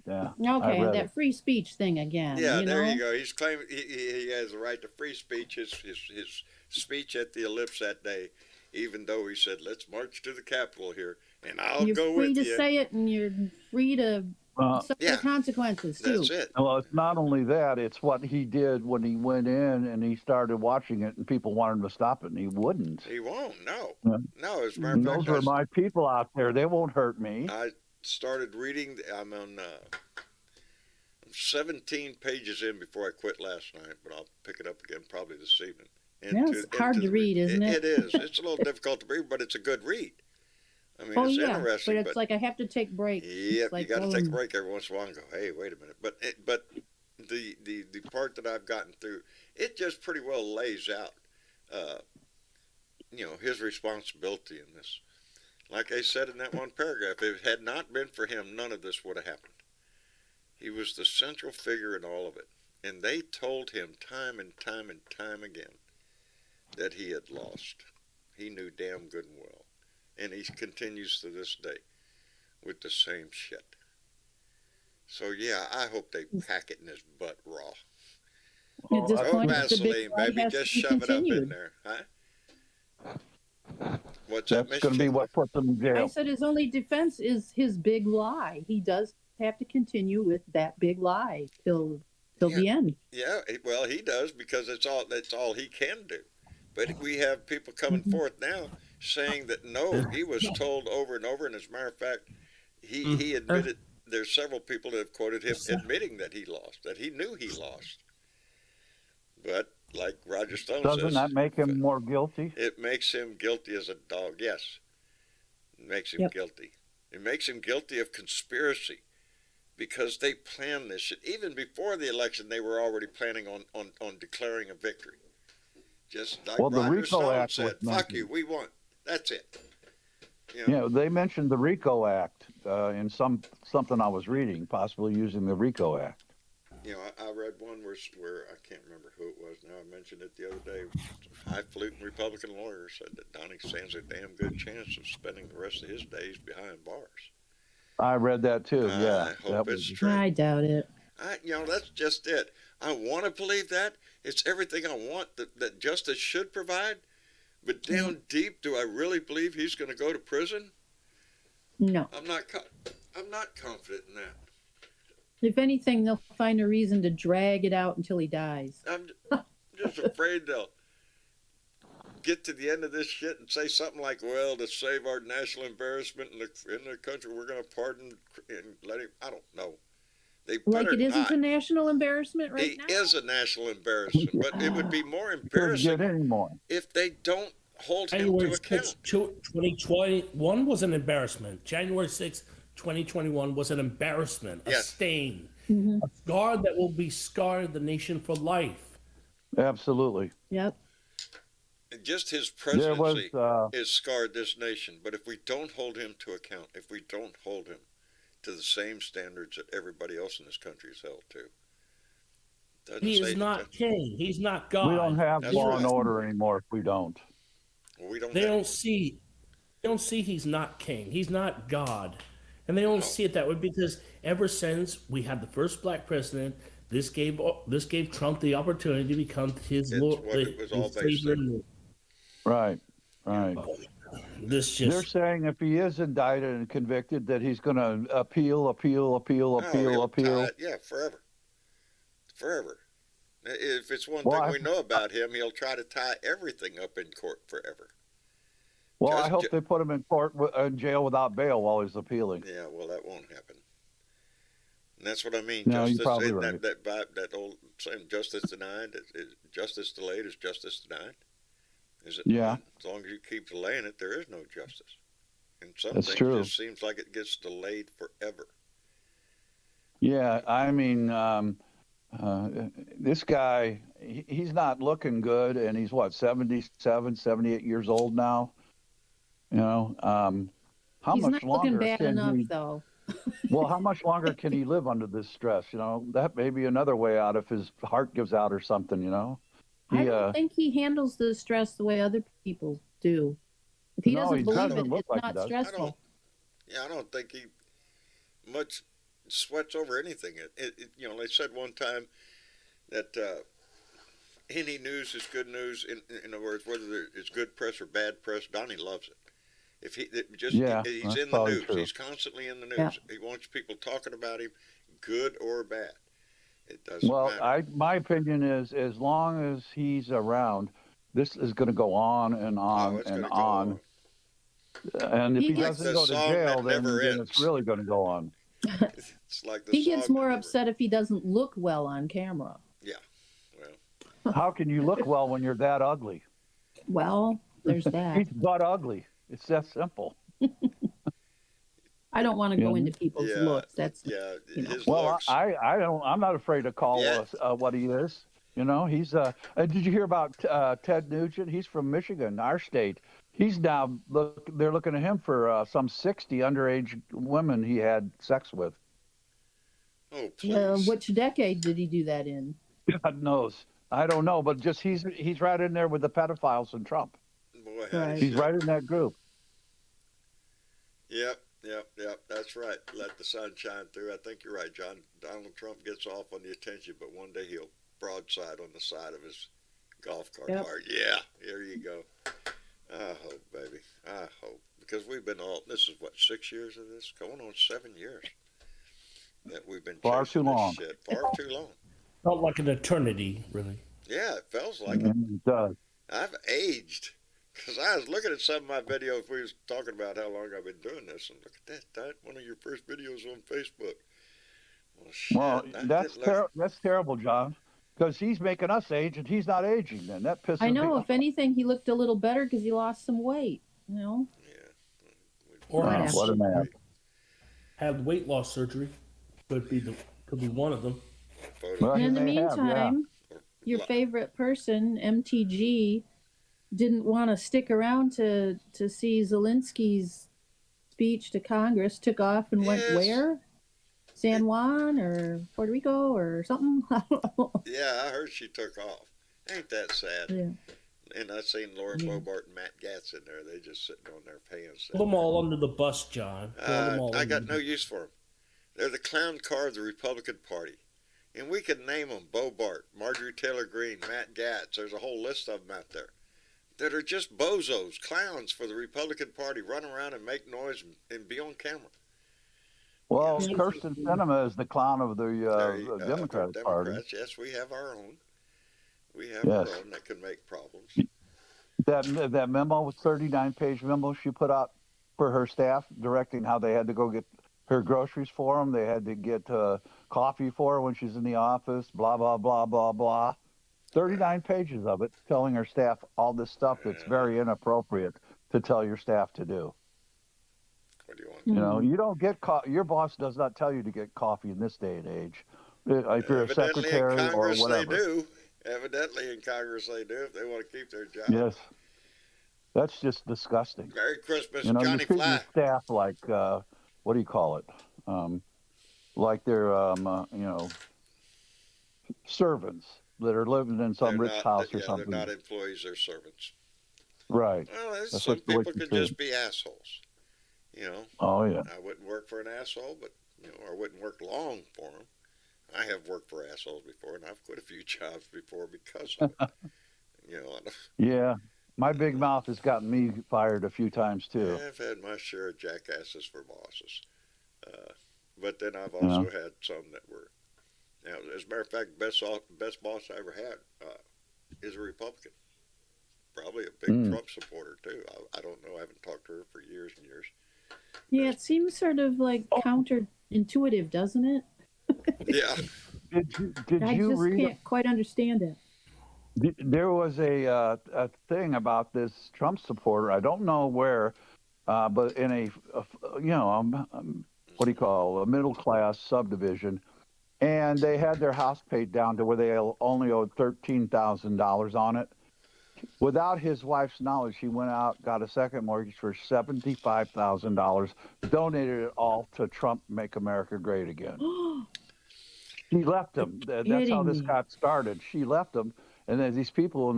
Yeah. Okay, that free speech thing again. Yeah, there you go. He's claiming he has the right to free speech. His speech at the Ellipse that day, even though he said, "Let's march to the Capitol here," and you're go with you. You're free to say it, and you're free to suffer the consequences too. That's it. Well, it's not only that; it's what he did when he went in and he started watching it, and people wanted him to stop it, and he wouldn't. He won't. No, Yeah. no. As a matter of fact, those are my people out there. They won't hurt me. I started reading. I'm on 17 pages in before I quit last night, but I'll pick it up again probably this evening. It's hard to read, isn't it? It is. It's a little difficult to read, but it's a good read. I mean, it's interesting. But it's like I have to take breaks. Yep, like, you got to take a break every once in a while and go, hey, wait a minute. But the part that I've gotten through, it just pretty well lays out his responsibility in this. Like I said in that one paragraph, if it had not been for him, none of this would have happened. He was the central figure in all of it. And they told him time and time and time again that he had lost. He knew damn good and well. And he continues to this day with the same shit. So, yeah, I hope they pack it in his butt raw. At this Oh, point, the Vaseline, big lie baby, has just to be shove it up in continued. there. Huh? What's that, That's Miss going to be Sheila? what puts them in I jail. said his only defense is his big lie. He does have to continue with that big lie till the end. Yeah, well, he does because that's all he can do. But we have people coming forth now saying that no, he was told over and over. And as a matter of fact, he admitted. There's several people that have quoted him admitting that he lost, that he knew he lost. But like Roger Stone Doesn't says, that make him more guilty? it makes him guilty as a dog. Yes, it makes him guilty. It makes him guilty of conspiracy because they planned this shit. Even before the election, they were already planning on declaring a victory. Just like Well, the Roger RICO Stone Act said, was fuck mentioned. you, we won. That's it. Yeah, they mentioned the RICO Act in something I was reading, possibly using the RICO Act. I read one where I can't remember who it was now. I mentioned it the other day. Some highfalutin Republican lawyer said that Donnie stands a damn good chance of spending the rest of his days behind bars. I read that too. I hope it's true. I doubt it. That's just it. I want to believe that. It's everything I want that justice should provide. But down deep, do I really believe he's going to go to prison? No. I'm not confident in that. If anything, they'll find a reason to drag it out until he dies. I'm just afraid they'll get to the end of this shit and say something like, well, to save our national embarrassment in the country, we're going to pardon and let him. I don't know. They Like better it isn't not. a national embarrassment right now? He is a national embarrassment, but it would be more Couldn't embarrassing get any more. if they don't hold him January to 6, account. 2021 was an embarrassment. January 6, 2021 was an embarrassment, a Yes. stain, a scar that will be scarred the nation for life. Absolutely. Yep. Just his There was presidency has scarred this nation. But if we don't hold him to account, if we don't hold him to the same standards that everybody else in this country is held to, doesn't He say is he not can- king. He's not God. we don't have That's law and right. order anymore if we don't. Well, we don't. They have- don't see. They don't see he's not king. He's not God, and they don't see it that way because ever since we had the first black president, this gave Trump the opportunity to become his It's Lord, what it was all his based savior on. and Lord. Right. This They're just saying if he is indicted and convicted that he's going to appeal. he'll Appeal. tie it, forever. Forever. If it's one Well, thing we know about him, he'll try to tie everything up in court forever. Well, I Just- hope they put him in court in jail without bail while he's appealing. Yeah, well, that won't happen. And that's what I mean. No, you're Justice, probably right. that old saying, justice denied, is justice delayed is justice denied. Is it Yeah. not? As long as you keep delaying it, there is no justice. And some That's things true. just seems like it gets delayed forever. Yeah, I mean, this guy, he's not looking good, and he's what, 77, 78 years old now? How He's much not looking longer bad can enough, he? though. Well, how much longer can he live under this stress? That may be another way out if his heart gives out or something. I don't think he handles the stress the way other people do. If he No, doesn't he believe doesn't it, look it's like he not does. stressful. I don't think he much sweats over anything. They said one time that any news is good news. In other words, whether it's good press or bad press, Donnie loves it. If he's Yeah, in that's the probably news, true. he's constantly in the news. Yeah. He wants people talking about him, good or bad. It doesn't Well, matter. my opinion is, as long as he's around, this is going to go on and on it's and gonna go on. And if He he gets- doesn't Like go the to song jail, that then, never then ends. it's really going to go on. It's like the He gets song more that upset if he doesn't look well on camera. Well, How can you look well when you're that ugly? Well, there's that. He's butt ugly. It's that simple. I don't want to go Yeah. into people's looks. That's yeah. you know. His Well, looks. I'm not afraid to call Yeah. what he is. You know, he's did you hear about Ted Nugent? He's from Michigan, our state. He's now they're looking at him for some 60 underage women he had sex with. Oh, please. Which decade did he do that in? God knows. I don't know, but just he's right in there with the pedophiles and Trump. Boy, how Right. He's right in that group. Yep. That's right. Let the sun shine through. I think you're right, John. Donald Trump gets off on the attention, but one day he'll broadside on the side of his golf cart. Yep. Yeah, here you go. I hope, baby. I hope. Because we've been this is what, 6 years of this? Going on 7 years that we've been Far chasing too long. this shit. Far too long. Felt like an eternity, really. Yeah, it feels like it. It does. I've aged. Because I was looking at some of my videos. We was talking about how long I've been doing this. And look at that. One of your first videos on Facebook. Well, shit, Well, that's terrible, John, because he's making us age and he's not aging. Then that pisses I know. me If anything, he looked a little better because he lost some weight. You know. Yeah. Or Wow, had, what a man. had weight loss surgery. Could be one of them. Well, And he in the may have, meantime, your favorite person, MTG, didn't want to stick around to see Zelensky's speech to Congress. Took off and went Yes. where? San Juan or Puerto Rico or something? I don't know. Yeah, I heard she took off. Ain't that sad? Yeah. And I seen Lauren Yeah. Bobart and Matt Gatz in there. They just sitting on their pants. Pull them all under the bus, John. Pull them all I under got no use for them. They're the clown car of the Republican Party. And we could name them Bobart, Marjorie Taylor Greene, Matt Gatz. There's a whole list of them out there that are just bozos, clowns for the Republican Party, run around and make noise and be on camera. Well, Yeah. Kirsten Sinema is the clown of the Democratic Party. Democrats, yes, we have our own. We have Yes. our own that can make problems. That memo was 39-page memo she put out for her staff, directing how they had to go get her groceries for them. They had to get coffee for her when she's in the office. Blah blah blah blah blah. 39 pages of it, telling her staff all this stuff that's very inappropriate to tell your staff to do. What do you want? You know, you don't get your boss does not tell you to get coffee in this day and age. If you're a Evidently secretary in Congress or whatever. they do. Evidently in Congress they do if they want to keep their job. Yes. That's just disgusting. Merry Christmas, You know, Johnny you're treating Fly. your staff like, what do you call it? Like they're, servants that are living in some They're rich not- house or yeah, something. They're not employees, they're servants. Right. Well, That's some what the way people you can treat just be assholes. You know, Oh, yeah. I wouldn't work for an asshole, but, I wouldn't work long for them. I have worked for assholes before, and I've quit a few jobs before because of it. Yeah. My big mouth has gotten me fired a few times, too. I've had my share of jackasses for bosses. But then I've also had some that were, as a matter of fact, best boss I ever had is a Republican. Probably a big Trump supporter, too. I don't know. I haven't talked to her for years and years. Yeah, it seems sort of like counterintuitive, doesn't it? Yeah. Did I you just read? can't quite understand it. There was a thing about this Trump supporter. I don't know where, but in what do you call a middle class subdivision, and they had their house paid down to where they only owed $13,000 on it. Without his wife's knowledge, he went out, got a second mortgage for $75,000, donated it all to Trump Make America Great Again. She left him. That's how Kidding this me. got started. She left him, and then these people in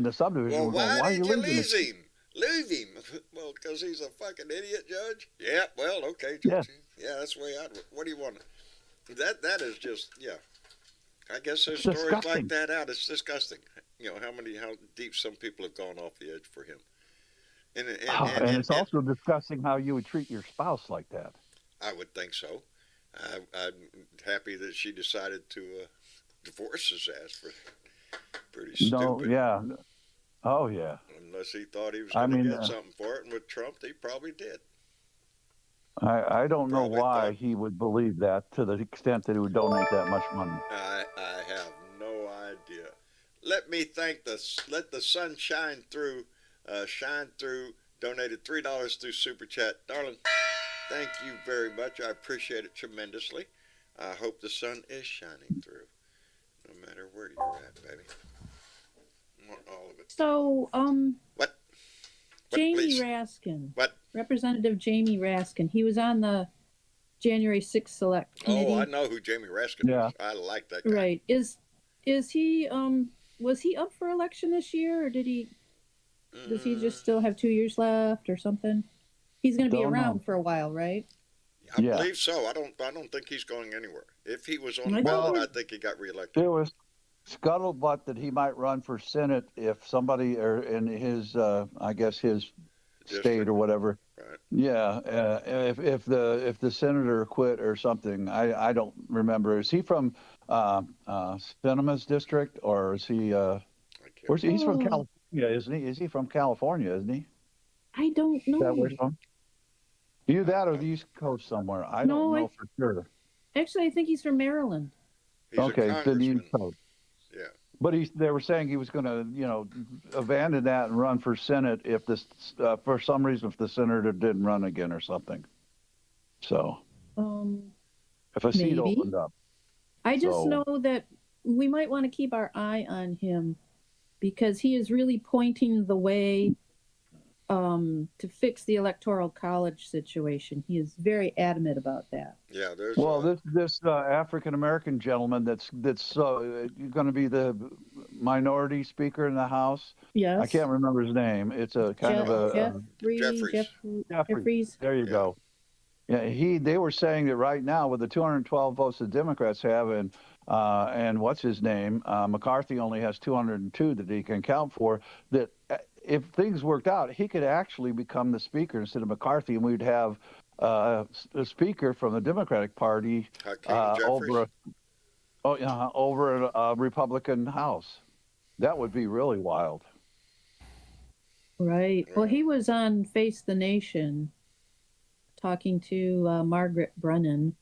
the subdivision Well, were going, why "Why are did you you leaving leave us?" him? Leave him? Well, because he's a fucking idiot, Judge? Yeah, well, okay, Judge. Yeah, that's the way what do you want? That is just, I guess there's stories Disgusting. like that out. It's disgusting. How deep some people have gone off the edge for him. And it's also disgusting how you would treat your spouse like that. I would think so. I'm happy that she decided to divorce his ass for pretty stupid. No, yeah. Oh, yeah. Unless he thought he was going to mean, get something for it, and with Trump, he probably did. I don't know Probably why thought- he would believe that to the extent that he would donate that much money. I have no idea. Let the sun shine through. Donated $3 through Super Chat. Darling, thank you very much. I appreciate it tremendously. I hope the sun is shining through. No matter where you're at, baby. I want all of it. So, What? Jamie please? Raskin, What? Representative Jamie Raskin, he was on the January 6th Select Committee. Oh, I know who Jamie Raskin Yeah. is. I like that guy. Right. Is he was he up for election this year, or does he just still have 2 years left or something? He's going to be Don't around know. for a while, right? I Yeah. believe so. I don't think he's going anywhere. If he was on I the ballot, thought- I think he got reelected. There was scuttlebutt that he might run for Senate if somebody, or in his, I guess his state District. or whatever. Right. Yeah, if the senator quit or something, I don't remember. Is he from Cinema's district, or is he? I can't Where's he? He's from Oh. California, isn't he? Is he from California? Isn't he? I don't Is that know. where he's from? Either that or the East Coast somewhere. I No, don't know I- for sure. Actually, I think he's from Maryland. He's Okay, a it's in the East congressman. Coast. Yeah. But they were saying he was going to, abandon that and run for Senate if this, for some reason, if the senator didn't run again or something. So if a seat Maybe. opened up. I just So- know that we might want to keep our eye on him because he is really pointing the way to fix the electoral college situation. He is very adamant about that. Yeah. There's. Well, this African American gentleman that's going to be the minority speaker in the House. Yes. I can't remember his name. It's a kind of a Jeffries. There you go. Yeah, they were saying that right now with the 212 votes the Democrats have, and what's his name, McCarthy only has 202 that he can count for. That if things worked out, he could actually become the speaker instead of McCarthy, and we'd have a speaker from the Democratic Party Hakeem Jeffries. over a Republican House. That would be really wild. Right. Well, he was on Face the Nation talking to Margaret Brennan,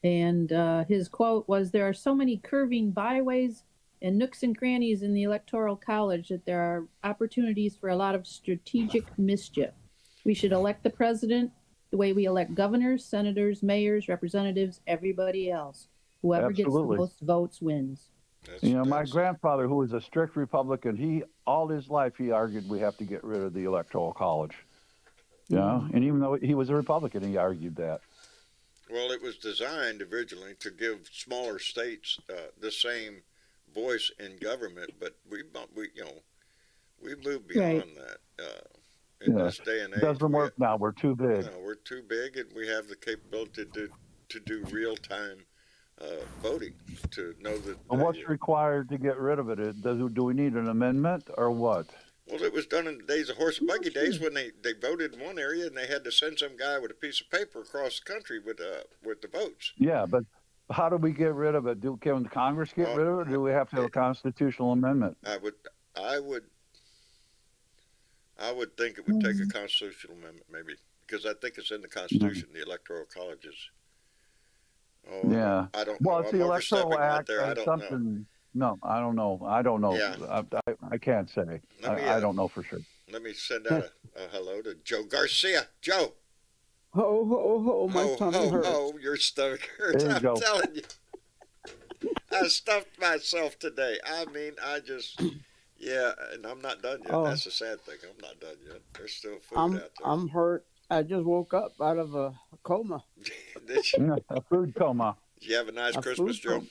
and his quote was, "There are so many curving byways and nooks and crannies in the Electoral College that there are opportunities for a lot of strategic mischief. We should elect the president the way we elect governors, senators, mayors, representatives, everybody else. Whoever gets Absolutely. the most votes wins." My grandfather, who was a strict Republican, all his life he argued we have to get rid of the Electoral College. Yeah, and even though he was a Republican, he argued that. Well, it was designed originally to give smaller states the same voice in government, but we moved beyond that. In this day and age, It doesn't work now. We're too big. We're too big, and we have the capability to do real time voting to know that. What's required to get rid of it? Do we need an amendment or what? Well, it was done in the days of horse and buggy days when they voted in one area and they had to send some guy with a piece of paper across the country with the votes. Yeah, but how do we get rid of it? Can Congress get rid of it, or do we have to have a constitutional amendment? I would think it would take a constitutional amendment, maybe, because I think it's in the Constitution. The Electoral College is. Oh, Yeah. I don't Well, know. it's I'm the overstepping Electoral right Act there. I or don't something. know. No, I don't know. I don't know. Yeah. I can't say. I don't know for sure. Let me send out a hello to Joe Garcia. Joe. Ho, ho, ho, my Ho, tummy ho, hurts. ho, your stomach hurts. There you I'm go. telling you. I stuffed myself today. I mean, yeah, and I'm not done yet. Oh. That's the sad thing. I'm not done yet. There's still food I'm out there. I'm hurt. I just woke up out of a coma. A food coma. Did you have a nice A Christmas, food Joe? coma.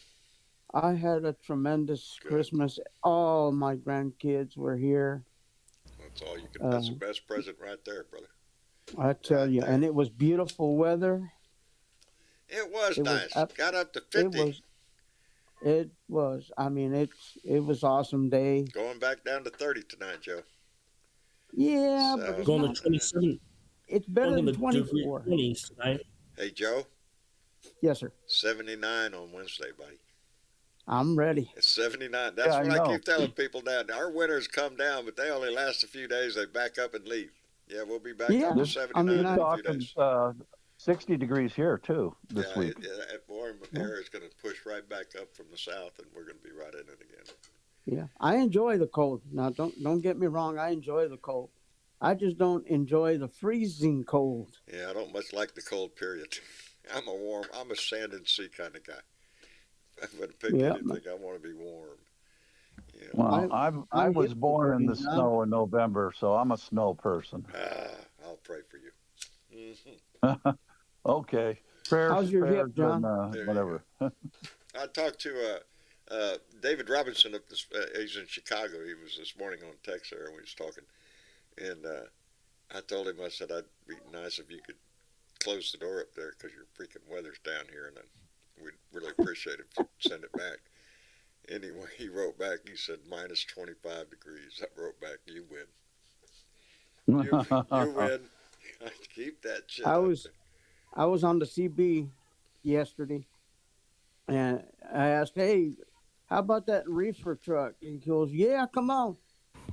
I had a tremendous Good. Christmas. All my grandkids were here. That's all you can. That's the best present right there, brother. I tell Right you, there. and it was beautiful weather. It was It was nice. up- Got up to It 50. was. It was. I mean, it was awesome day. Going back down to 30 tonight, Joe. Yeah, So- but it's, Going to not, 27, it's better going than to the degree 24. 20s tonight. Hey, Joe. Yes, sir. 79 on Wednesday, buddy. I'm ready. It's 79. That's Yeah, I what I know. keep telling people now. Our winters come down, but they only last a few days. They back up and leave. Yeah, we'll be back Yeah, up to this- 79 I mean, in a few Talking days. 60 degrees here too this Yeah, week. that warm air is going to push right back up from the south, and we're going to be right in it again. Yeah, I enjoy the cold. Now, don't get me wrong. I enjoy the cold. I just don't enjoy the freezing cold. Yeah, I don't much like the cold period. I'm a sand and sea kind of guy. I'm going to pick Yeah. anything. I want to be warm. Yeah. Well, I I'm was hip born in the now. snow in November, so I'm a snow person. I'll pray for you. Hmm. Okay, prayers, How's your hip, prayers, and John? There you whatever. I talked to David Robinson up this. He's in Chicago. He was this morning on text there, and we was talking. And I told him, I said, I'd be nice if you could close the door up there because your freaking weather's down here, and we'd really appreciate it if you send it back. Anyway, he wrote back. He said minus 25 degrees. I wrote back, you win. You win. Keep that shit. I up was there. I was on the CB yesterday, and I asked, "Hey, how about that reefer truck?" And he goes, "Yeah, come on."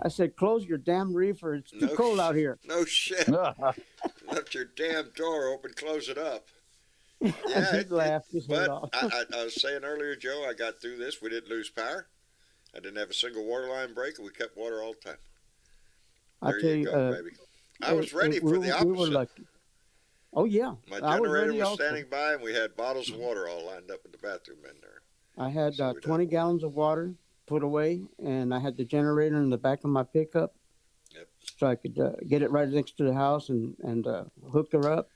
I said, "Close your damn reefer. It's too No cold out here." No shit. Left your damn door open. Close it up. Yeah, He laughed his head but off. I was saying earlier, Joe, I got through this. We didn't lose power. I didn't have a single water line break, and we kept water all the time. I There tell you you, go, baby. I was ready for the we were opposite. lucky. Oh yeah, My I was generator ready was also. standing by, and we had bottles of water all lined up in the bathroom in there. I had So we 20 done. gallons of water put away, and I had the generator in the back of my pickup, Yep. so I could get it right next to the house and hook her up.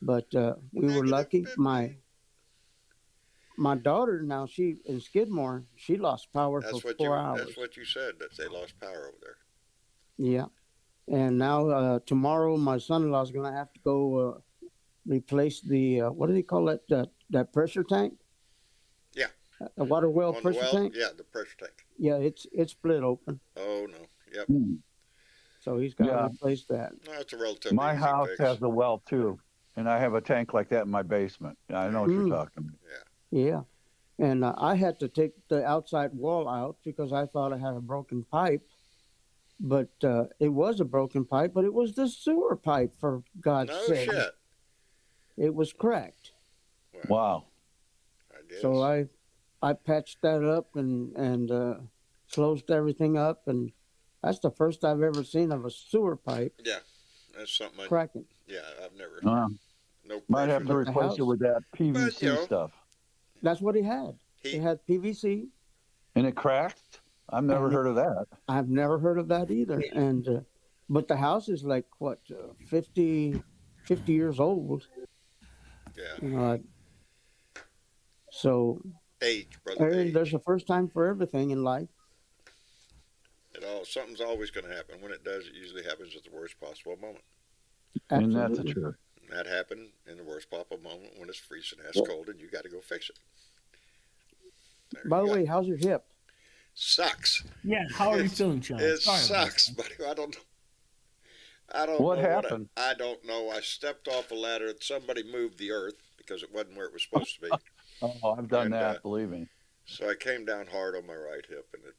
But we were Negative lucky. 50. My daughter now, she in Skidmore, she lost power That's for what 4 you. hours. That's what you said. That they lost power over there. Yeah, and now tomorrow my son-in-law's going to have to go replace the what do they call it, that pressure tank? Yeah. A water well On the pressure well, tank. yeah, the pressure tank. Yeah, it's split open, Oh no. Yep. so he's got to Yeah. replace that. No, it's a relatively My easy house fix. has a well too, and I have a tank like that in my basement. I know what you're talking about. Yeah, and I had to take the outside wall out because I thought I had a broken pipe, but it was a broken pipe, but it was the sewer pipe, for God's No sake. shit. It was cracked. Wow. I guess. So I patched that up and closed everything up, and that's the first I've ever seen of a sewer pipe Yeah, that's something. cracking. Yeah, I've never. Uh, No might pressure. have to But the replace house- it with that But, you PVC know, stuff. That's what he had. He- He had PVC. And it cracked? I've never And- heard of that. I've never heard of that either. And but the house is like what 50 years old. Yeah. So Age, brother. Age. there's a first time for everything in life. Something's always going to happen. When it does, it usually happens at the worst possible moment. And that's the Absolutely. truth. And that happened in the worst possible moment when it's freezing ass cold and you got to go fix it. There By you the go. way, how's your hip? Sucks. Yeah, how are you It's- feeling, John? It Sorry about sucks, that. buddy. I don't know. I don't What know happened? I don't know. I stepped off a ladder and somebody moved the earth because it wasn't where it was supposed to be. Oh, I've done And, that, believe me. So I came down hard on my right hip, and it.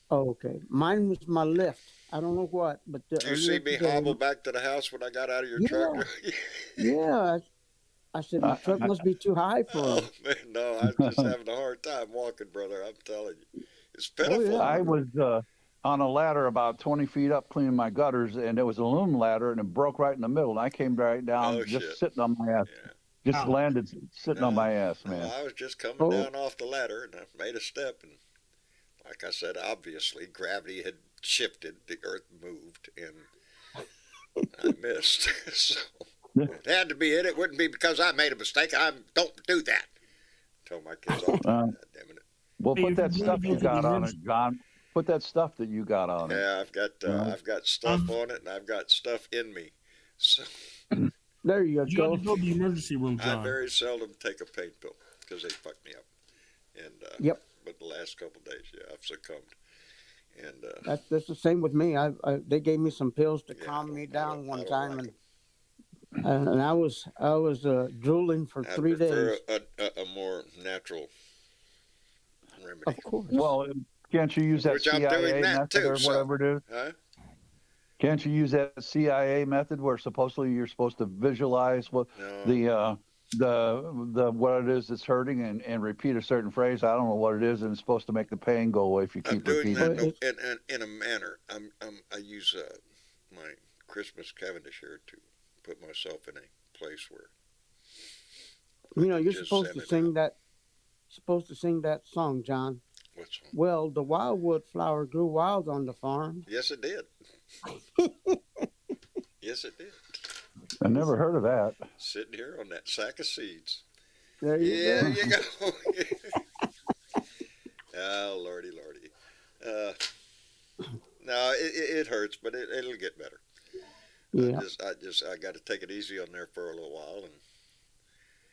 Oh, okay. Mine was my lift. I don't know what, but Do you see me hobble back to the house when I got out of your Yeah. truck? Yeah, I said my truck must be too high for Oh him. man, no, I'm just having a hard time walking, brother. I'm telling you, it's pitiful. yeah. I was on a ladder about 20 feet up cleaning my gutters, and it was an aluminum ladder, and it broke right in the middle. And I came right down, Oh, just shit. sitting on my ass. Yeah. Just landed sitting on my ass, No, man. I was just coming Oh. down off the ladder, and I made a step, and like I said, obviously gravity had shifted, the earth moved, and I missed. So it had to be it. It wouldn't be because I made a mistake. I don't do that. Tell my kids all the time. God damn it. Well, Hey, put if that you stuff really you go to got the on it, emergency- John. Put that stuff that you got on it. Yeah, I've got stuff on it, and I've got stuff in me. So There you You go. got to go to the emergency room, I John. very seldom take a pain pill because they fuck me up. And Yep. But the last couple of days, yeah, I've succumbed. And That's the same with me. They gave me some pills to Yeah, calm me I down don't one like time, 'em. and I was drooling for I 3 prefer days. a more natural remedy. Of course. Well, can't you use that Which I'm CIA doing that method too, or so- whatever it is? Huh? Can't you use that CIA method where supposedly you're supposed to visualize what No. the what it is that's hurting and repeat a certain phrase? I don't know what it is, and it's supposed to make the pain go away if you I'm keep doing repeating that it. in a manner. I use my Christmas Cavendish here to put myself in a place where You're just supposed to send it sing out. that supposed to sing that song, John. What's wrong? Well, the wildwood flower grew wild on the farm. Yes, it did. Yes, it did. I never heard of that. Sitting here on that sack of seeds. There you Yeah, go. you go. Oh, lordy, lordy. No, it hurts, but it'll get better. Yeah. I got to take it easy on there for a little while, and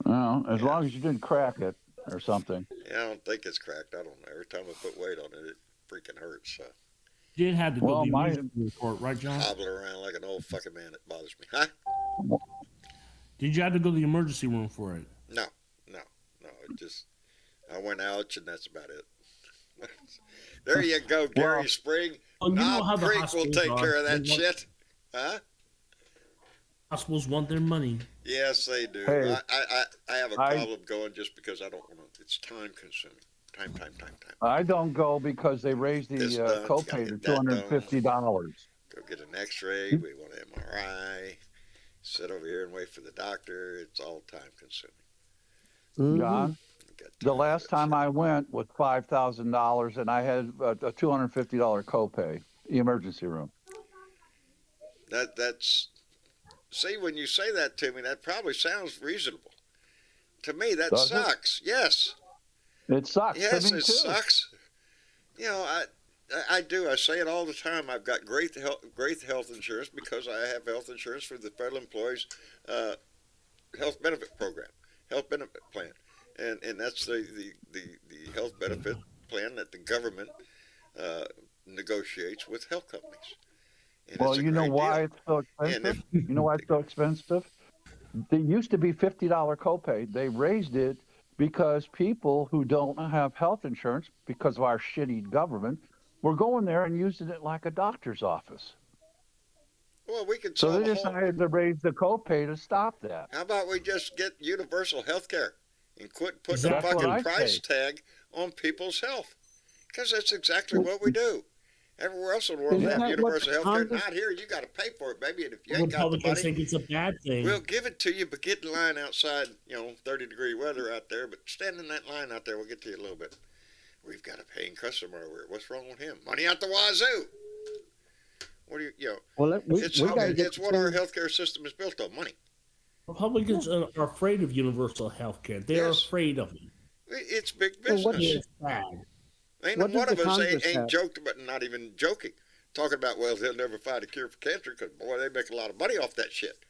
Well, as long as you didn't crack it or something. yeah, I don't think it's cracked. I don't know. Every time I put weight on it, it freaking hurts. So You had to go Well, to the my- emergency report, right, John? hobbling around like an old fucking man. It bothers me. Huh? Did you have to go to the emergency room for it? No. It just I went ouch, and that's about it. There you go, Gary Well- Spring. Well, you know how Knob the Creek will hospitals take are. care of that They want- shit. Huh? Hospitals want their money. Yes, they do. Hey, I have a I- problem going just because I don't want to. It's time consuming. Time. I don't go because they raised the This done, copay you to gotta get that $250. Go get an X-ray. We want an MRI. Sit over here and wait for the doctor. It's all time consuming. Mhm. John, the last time I went was $5,000, and I had a $250 copay, the emergency room. That's see, when you say that to me, that probably sounds reasonable. To me, that Does it? sucks. Yes. It sucks. Yes, to me it too. sucks. You know, I do. I say it all the time. I've got great health insurance because I have health insurance for the federal employees' health benefit program, health benefit plan, and that's the health benefit plan that the government negotiates with health companies. And Well, it's a you know great why deal. it's so expensive? You know why it's so expensive? There used to be $50 copay. They raised it because people who don't have health insurance because of our shitty government were going there and using it like a doctor's office. Well, we could So solve they a whole. decided to raise the copay to stop that. How about we just get universal health care and quit putting Exactly a what fucking I price say. tag on people's health? Because that's exactly what we do. Everywhere else in the world, Isn't they have that what universal health care. Congress- Not here. You got to pay for it, baby. And if you ain't got the Republicans money, think it's a bad thing. we'll give it to you, but get in line outside, 30-degree weather out there. But stand in that line out there. We'll get to you a little bit. We've got a paying customer over here. What's wrong with him? Money out the wazoo. What do you, Well, we it's got to get it's what our healthcare system is built on, money. Republicans are afraid of universal health care. They're Yes. afraid of it. It's big Well, business. what It's bad. Ain't What one does of the us Congress ain't have? joked about, not even joking, talking about, well, they'll never find a cure for cancer because, boy, they make a lot of money off that shit.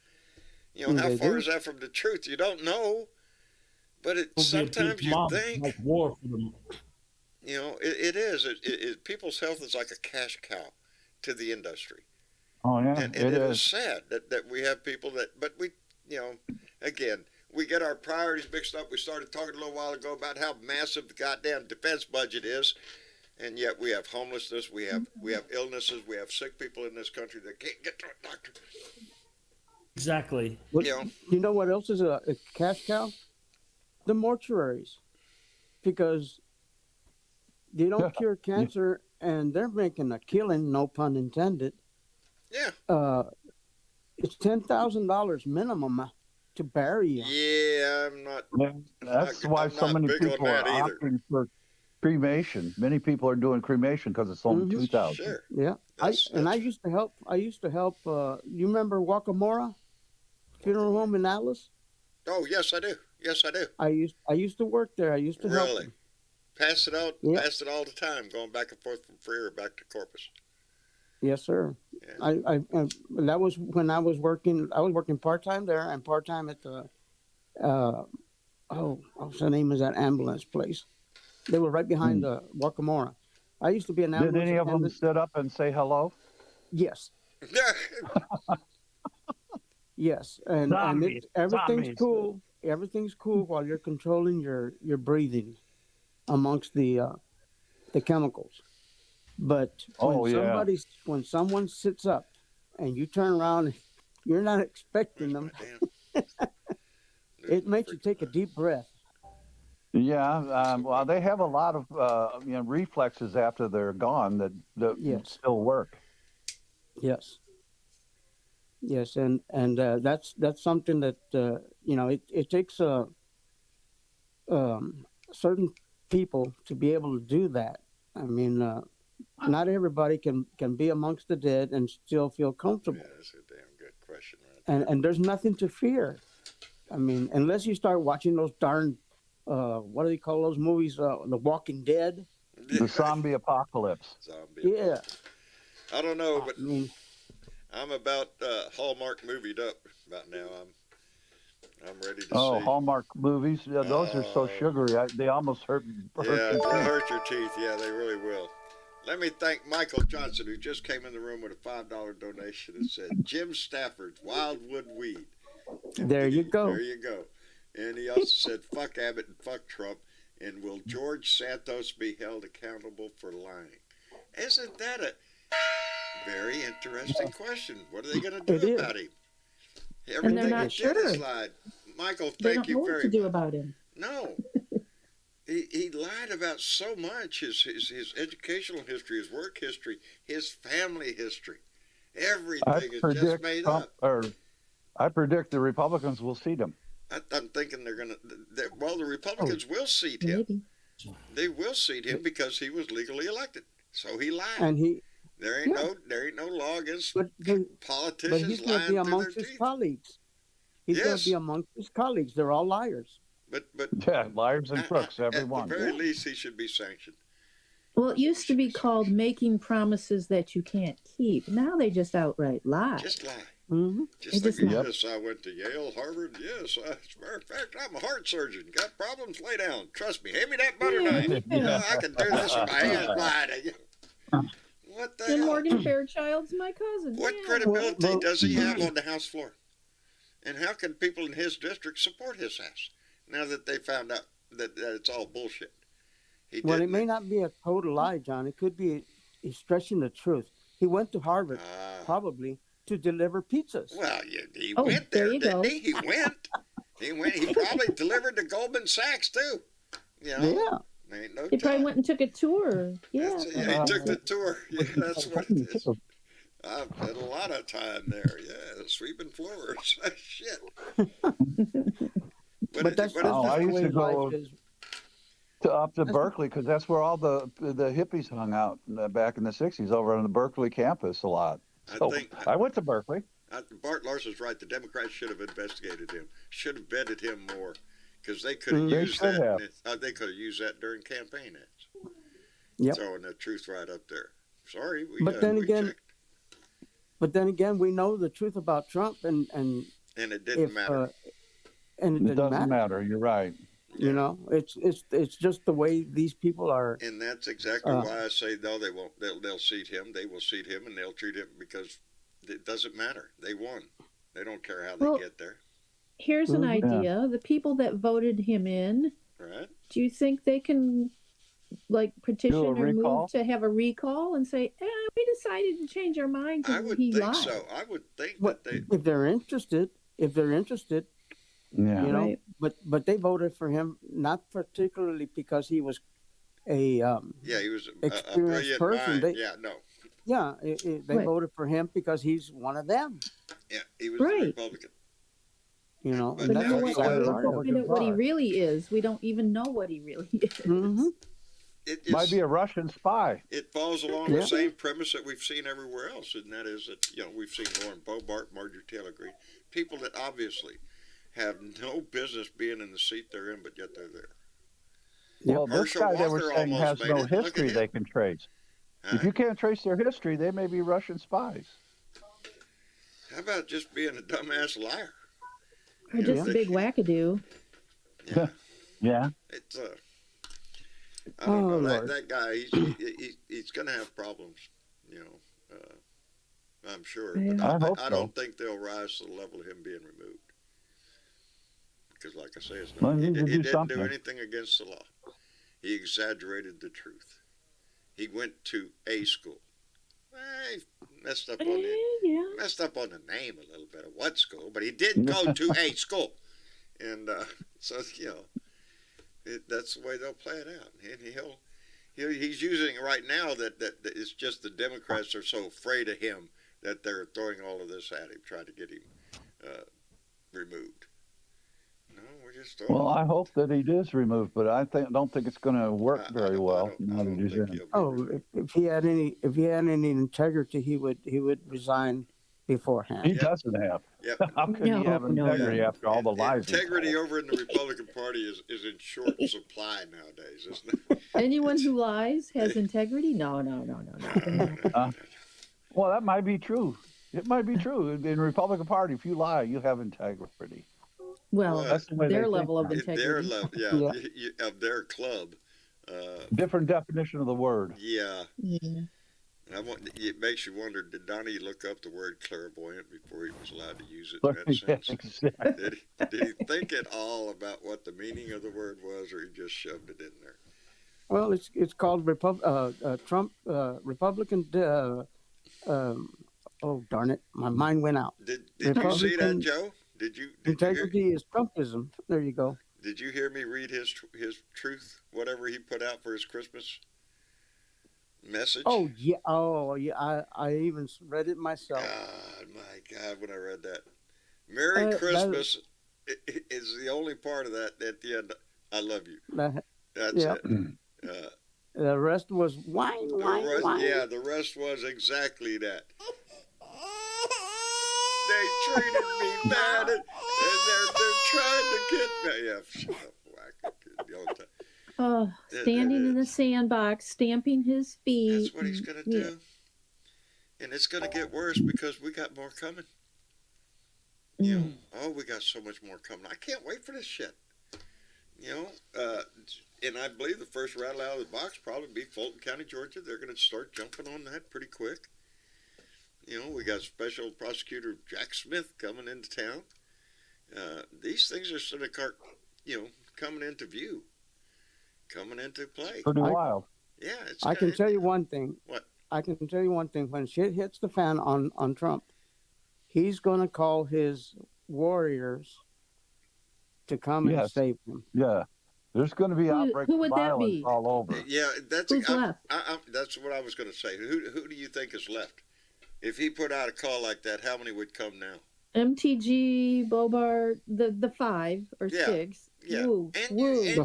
How They far do. is that from the truth? You don't know. But It'll be a sometimes big you mob, think, like war for them. it is. People's health is like a cash cow to the industry. Oh, yeah, And it it is is. sad that we have people but we, again, we get our priorities mixed up. We started talking a little while ago about how massive the goddamn defense budget is. And yet we have homelessness, we have illnesses, we have sick people in this country that can't get to a doctor. Exactly. What, You know. you know what else is a cash cow? The mortuaries, because they don't cure cancer, and they're making a killing. No pun intended. Yeah. It's $10,000 minimum to bury you. Yeah, I'm not. That's I'm why not so many big on people are that either. opting for cremation. Many people are doing cremation because it's only Mhm. $2,000. Sure. Yeah, I used to help. You remember Wakamora Funeral Home in Atlas? Oh, yes, I do. Yes, I do. I used to work there. I used to help. Really? Pass it out. Yeah. Pass it all the time, going back and forth from Freer back to Corpus. Yes, sir. Yeah. I that was when I was working. I was working part time there and part time at the what's the name of that ambulance place? They were right behind the Wakamora. I used to be an Did ambulance any of them attendant. sit up and say hello? Yes, yes, and Zombies, everything's zombies. cool. Everything's cool while you're controlling your breathing amongst the chemicals. But when someone sits up and you turn around, you're not expecting them. It makes you take a deep breath. Yeah, well, they have a lot of reflexes after they're gone that Yes. still work. Yes. Yes, and that's something that it takes a certain people to be able to do that. I mean, not everybody can be amongst the dead and still feel comfortable. Yeah, that's a damn good question right there. And there's nothing to fear. I mean, unless you start watching those darn, what do they call those movies? The Walking Dead. The zombie apocalypse. Zombie. Yeah. I don't know, but I mean, I'm about Hallmark movied up about now. I'm ready to Oh, see. Hallmark movies. Yeah, those are so Oh. sugary. They almost hurt. Yeah, your they'll teeth. hurt your teeth. Yeah, they really will. Let me thank Michael Johnson, who just came in the room with a $5 donation and said, Jim Stafford's Wildwood Weed. there you go. There you go. And he also said, fuck Abbott and fuck Trump. And will George Santos be held accountable for lying? Isn't that a very interesting question? What are they going to It do is. about him? they're Everything not he did is sure. lied. Michael, They thank don't know you what very to do much. about him. No. He lied about so much, his educational history, his work history, his family history. I Everything is just predict made Trump, up. or I predict the Republicans will seat him. I'm thinking they're going to, well, the Republicans will seat him. Maybe. They will seat him because he was legally elected. So he lied. And he, There ain't Yeah. no law against but politicians he's going to lying be through their amongst his teeth. colleagues. He's going Yes. to be amongst his colleagues. They're all liars. But Yeah, liars and crooks, at everyone. the very least, he should be sanctioned. Well, it used to be called making promises that you can't keep. Now they just outright lie. Just lie. Hmm. Just They like, just lie. yes, I went to Yale, Harvard. Yes, as a matter of fact, I'm a heart surgeon. Got problems? Lay down. Trust me. Hand me that butter knife. I can do this with my hands wide. What the And hell? Morgan Fairchild's my cousin. What Yeah. credibility Well, does he have on the House floor? And how can people in his district support his house now that they found out that it's all bullshit? He Well, it didn't- may not be a total lie, John. It could be he's stretching the truth. He went to Harvard probably to deliver pizzas. Well, he Oh, went there there, you didn't go. he? He went. He probably delivered to Goldman Sachs too. You know, Yeah. ain't no He probably telling. went and took a tour. Yeah. Yeah, he took the tour. Yeah, that's what it is. I've had a lot of time there. Yeah, sweeping floors. Shit. But that's Oh, just I the used way to go- life is. Up to Berkeley, because that's where all the hippies hung out back in the '60s, over on the Berkeley campus a lot. So I went to Berkeley. Bart Larson's right. The Democrats should have investigated him. Should have vetted him more, because they could have They used should that. have. They could have used that during campaign ads. Yep. Throwing the truth right up there. Sorry, But then we again- checked, But then again, we know the truth about Trump, and and it didn't if matter. and it It didn't doesn't matter. matter. You're right. You know, it's just the way these people are. And that's exactly why I say no. They won't. They'll seat him. They will seat him, and they'll treat him because it doesn't matter. They won. They don't care how they Well- get there, Here's an Mhm. idea. The people that voted him in, right? do you think they can petition Do a or recall? move to have a recall and say, we decided to change our mind I because would he think lied. so. I would think What that they. if they're interested? Yeah. You know, Right. but they voted for him not particularly because he was a Yeah, he was a experienced brilliant person. mind. They Right. voted for him because he's one of them. Yeah, he was Right. a Republican. You know, But and But that's now what when that's the why sad we part find of out it. what he really is, we don't even know what he really is. Mhm. It Might is. be a Russian spy. It falls along Yeah. the same premise that we've seen everywhere else, and that is that we've seen Lauren Boebert, Marjorie Taylor Greene, people that obviously have no business being in the seat they're in, but yet they're there. Well, this Herschel guy they were Walker saying has almost made no it. Look at history him. they can trace. Huh? If you can't trace their history, they may be Russian spies. How about just being a dumbass liar? Or just a big wackadoo. Yeah, Yeah. it's I don't Oh, know Lord. that guy. He's going to have problems, I'm sure. Yeah. But I hope I so. don't think they'll rise to the level of him being removed. Because, like I say, it's Well, not, he he needs to do didn't something. do anything against the law. He exaggerated the truth. He went to a school. He messed up on the name a little bit of what school, but he did go to a school, and so that's the way they'll play it out. And he's using it right now that it's just the Democrats are so afraid of him that they're throwing all of this at him, trying to get him removed. No, we're just don't. Well, I hope that he is removed, but don't think it's going to work very well. I Now that don't he's think in. he'll be Oh, removed. if he had any integrity, he would resign beforehand. He Yep. doesn't have. Yep. How could he No, have no, integrity no. after all the lies he Integrity told? over in the Republican Party is in short supply nowadays, isn't it? Anyone who lies has integrity? No, no, no, no, no. Well, that might be true. It might be true. In the Republican Party, if you lie, you have integrity. Well, Well, That's the way their they level of think. In their integrity. level, Yeah. of their club. Different definition of the word. Yeah. Yeah. It makes you wonder, did Donnie look up the word clairvoyant before he was allowed to use it in that sense? Exactly. Did he think at all about what the meaning of the word was, or he just shoved it in there? Well, it's called Trump Republican. Oh darn it, my mind went out. Did you see that, Republican Joe? Did you Integrity is Trumpism. There you go. Did you hear me read his truth, whatever he put out for his Christmas message? Oh yeah. I even read it myself. God, my God, when I read that. Merry That- Christmas is the only part of that at the end. I love you. That's Yeah. it. The rest was whine. Yeah, the rest was exactly that. They treated me bad, and they're trying to get me. Yeah, shut up, whack. The old time. Oh, standing in the sandbox, stamping his feet. That's what he's gonna do, and it's gonna get worse because we got more coming. You know, oh, we got so much more coming. I can't wait for this shit. You know, and I believe the first rattle out of the box probably be Fulton County, Georgia. They're going to start jumping on that pretty quick. You know, we got Special Prosecutor Jack Smith coming into town. These things are sort of, coming into view, coming into play. Pretty wild. Yeah, I can tell you one thing. What? I can tell you one thing. When shit hits the fan on Trump, he's going to call his warriors to come and Yes. save him. Yeah. There's going to be outbreaks who would of that violence be? all over. Yeah, that's Who's left? that's what I was going to say. Who do you think is left? If he put out a call like that, how many would come now? MTG, Bobart, the 5 or Yeah, 6. Yeah, Woo, and woo. you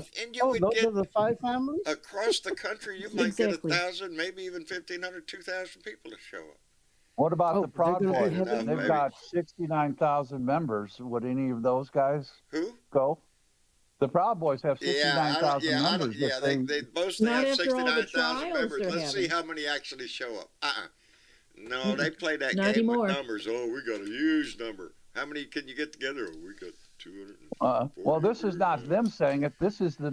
would those get are the 5 families? across the country. You might Exactly. get 1,000, maybe even 1,500, 2,000 people to show up. What about Oh, the Proud they're gonna Boys? be having- They've got 69,000 members. Would any of those guys Who? go? The Proud Boys have Yeah, 69,000 members. yeah. If They mostly Not have after all the 69,000 trials members. they're Let's see having. how many actually show up. No, they play that Not game anymore. with numbers. Oh, we got a huge number. How many can you get together? Oh, we got 200. well, this is not them saying it. This is the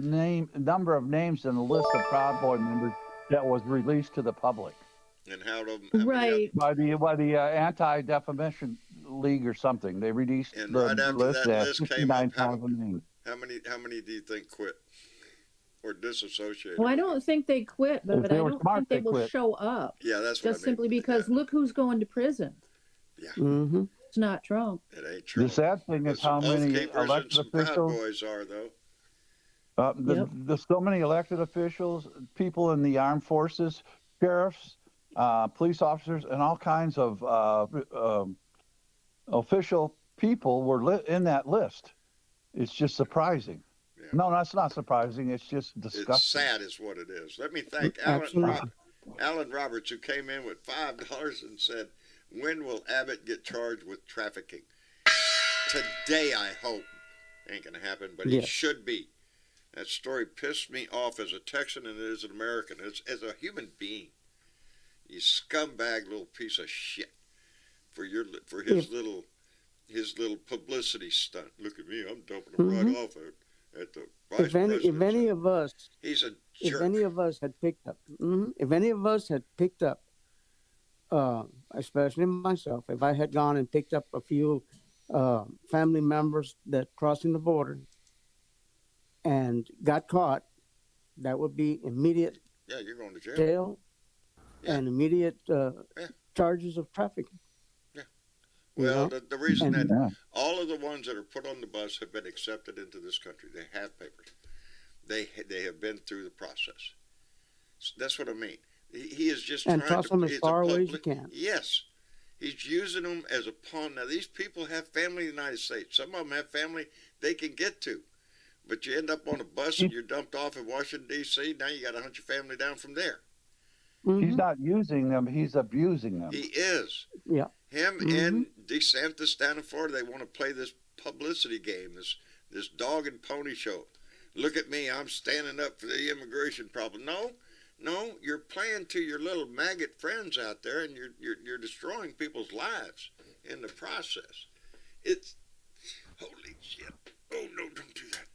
number of names in the list of Proud Boy members that was released to the public And how many Right. by the Anti-Defamation League or something. They released And the right after list that at list came up, 69,000 names. How many do you think quit or disassociated? Well, I don't think they quit, but If they I were don't smart, think they they will quit. show up. Yeah, that's what Just I mean. simply because look who's going to prison. Mm-hmm. It's not Trump. It ain't true. The sad thing is how many elected some Proud officials. Boys are though. There's so many elected officials, people in the armed forces, sheriffs, police officers, and all kinds of official people were in that list. It's just surprising. Yeah. No, that's not surprising. It's just disgusting. It's sad, is what it is. Let me thank Absolutely. Alan Roberts, who came in with $5 and said, "When will Abbott get charged with trafficking?" Today, I hope. Ain't gonna happen, but Yeah. he should be. That story pissed me off as a Texan and as an American, as a human being. You scumbag little piece of shit for his little publicity stunt. Look at me, I'm dumping him right off at the vice If any president. of us He's a if jerk. any of us had picked up, if any of us had picked up, especially myself, if I had gone and picked up a few family members that crossing the border and got caught, that would be immediate Yeah, you're going to jail. jail Yeah. and immediate charges of trafficking. Well, know? the reason And- that Yeah. all of the ones that are put on the bus have been accepted into this country. They have papers. They have been through the process. So that's what I mean. He is just And trying toss to. them as it's a far away as you public- can. Yes, he's using them as a pawn. Now these people have family in the United States. Some of them have family they can get to. but you end up on a bus and you're dumped off in Washington D.C. Now you got to hunt your family down from there. He's not using them; he's abusing them. He is. Yeah. Him and DeSantis down in Florida, they want to play this publicity game, this dog and pony show. Look at me, I'm standing up for the immigration problem. No, you're playing to your little maggot friends out there, and you're destroying people's lives in the process. It's holy shit. Oh no, don't do that.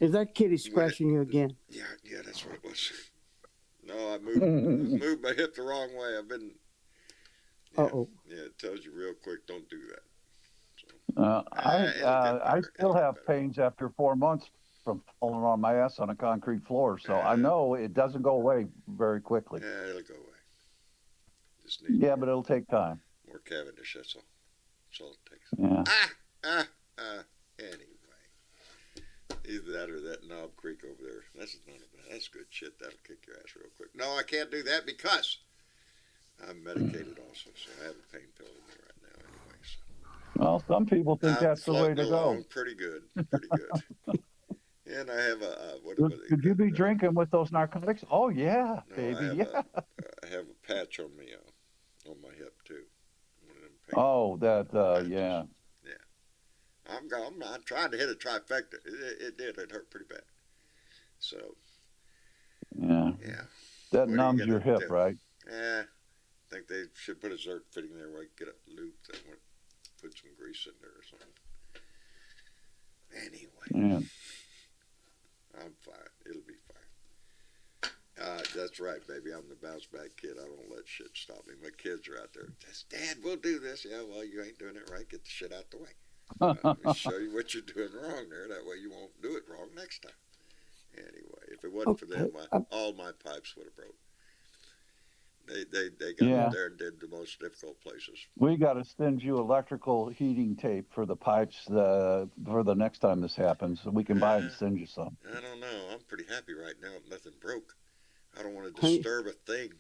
Is that kitty scratching you again? Yeah, that's what it was. No, I moved my hip the wrong way. I've been. Yeah, Uh-oh. Yeah, it tells you real quick, don't do that. I still have pains after 4 months from falling on my ass on a concrete floor, so I know it doesn't go away very quickly. Yeah, it'll go away. Just need Yeah, but it'll take time. more Cavendish. That's all. That's all it takes. Yeah. Anyway, either that or that Knob Creek over there. That's good shit. That'll kick your ass real quick. No, I can't do that because I'm medicated also, so I have a pain pill in me right now. Anyway, so. Well, some people think that's the way to go. Along pretty good. And I have Could you be drinking with those narcotics? Oh yeah, No, baby, I have a patch on me on my hip too. One of them pain Oh, that patches. yeah. I'm trying to hit a trifecta. It did. It hurt pretty bad. So Yeah. yeah. That What are you numbs gonna your hip, do? right? I think they should put a Zert fitting there where I can get a loop that would put some grease in there or something. Anyway. Yeah. I'm fine. It'll be fine. That's right, baby. I'm the bounce back kid. I don't let shit stop me. My kids are out there. Dad, we'll do this. Yeah, well, you ain't doing it right. Get the shit out the way. Let me show you what you're doing wrong there. That way you won't do it wrong next time. Anyway, if it wasn't for them, all my pipes would have broke. They got up there and did the most difficult places. We got to send you electrical heating tape for the pipes for the next time this happens, so we can buy it and send you some. I don't know. I'm pretty happy right now. Nothing broke. I don't want to disturb a thing.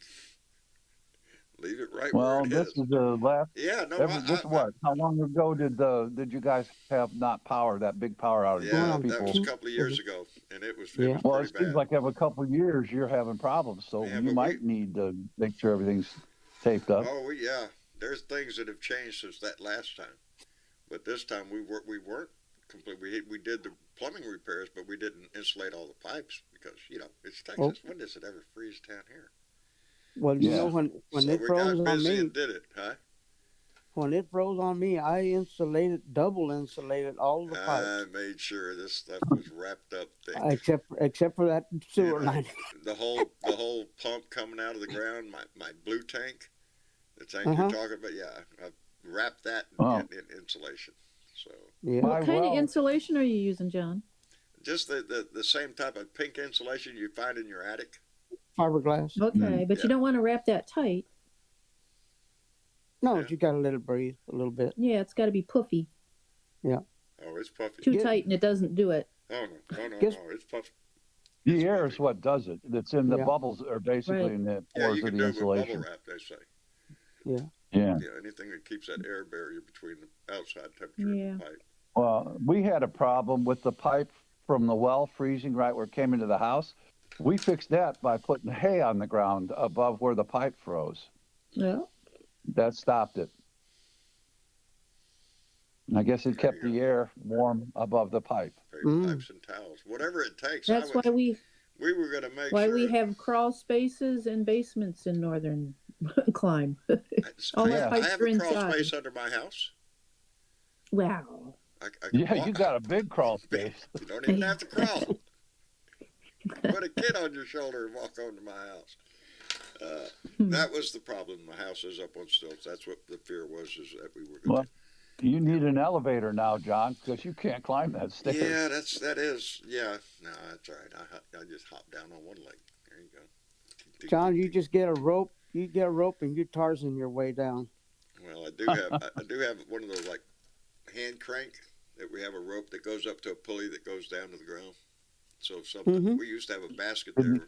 Leave it right Well, where it this is. is the last. Yeah, no. What? How long ago did you guys have not power? That big power outage? Yeah, People- that was a couple of years ago, and it was Yeah. Well, it pretty seems bad. like every couple of years you're having problems, so Yeah, you but might need to make sure everything's taped up. Oh, yeah. There's things that have changed since that last time, but this time we weren't complete. We did the plumbing repairs, but we didn't insulate all the pipes because it's Texas. When does it ever freeze down here? Well, you Yeah. know when So it we froze got on busy me, and did it, huh? when it froze on me, I double insulated all the I pipes, made sure this stuff was wrapped up thick. except for that sewer Yeah. line. The whole pump coming out of the ground, my blue tank, the tank Uh-huh. you're talking about, yeah, I wrapped that in insulation. So Yeah. What kind of well- insulation are you using, John? just the same type of pink insulation you find in your attic. Fiberglass. Okay, but Yeah. you don't want to wrap that tight. No, Yeah. you got to let it breathe a little bit. Yeah, it's got to be puffy. Oh, it's puffy. Too Yeah. tight and it doesn't do it. Oh no, Guess- it's puffy. The air is what does it. It's in the Yeah. bubbles, or basically Right. in the Yeah, pores you of can the do it with bubble insulation. wrap, they say. Yeah. Yeah. Yeah, anything that keeps that air barrier between the outside temperature Yeah. and the pipe. Well, we had a problem with the pipe from the well freezing right where it came into the house. We fixed that by putting hay on the ground above where the pipe froze. Yeah. That stopped it. And I guess it There kept you the air warm above the pipe. Pipes and towels, whatever it takes. That's why we we were going to make sure. we have crawl spaces and basements in northern climb. all I, our I pipes have are a crawl inside. space under my house. Wow. I can Yeah, walk. you got a big crawl space. You don't even have to crawl. Put a kid on your shoulder and walk onto my house. That was the problem. My house is up on stilts. That's what the fear was, is that we were going Well, you need an elevator now, John, because you can't climb that stairs. Yeah, that is. Yeah, no, that's all right. I just hop down on one leg. There you go. John, you just get a rope. You get a rope and you Tarzan your way down. Well, I do have one of those like hand crank that we have a rope that goes up to a pulley that goes down to the ground. So if something, we used to have a basket there.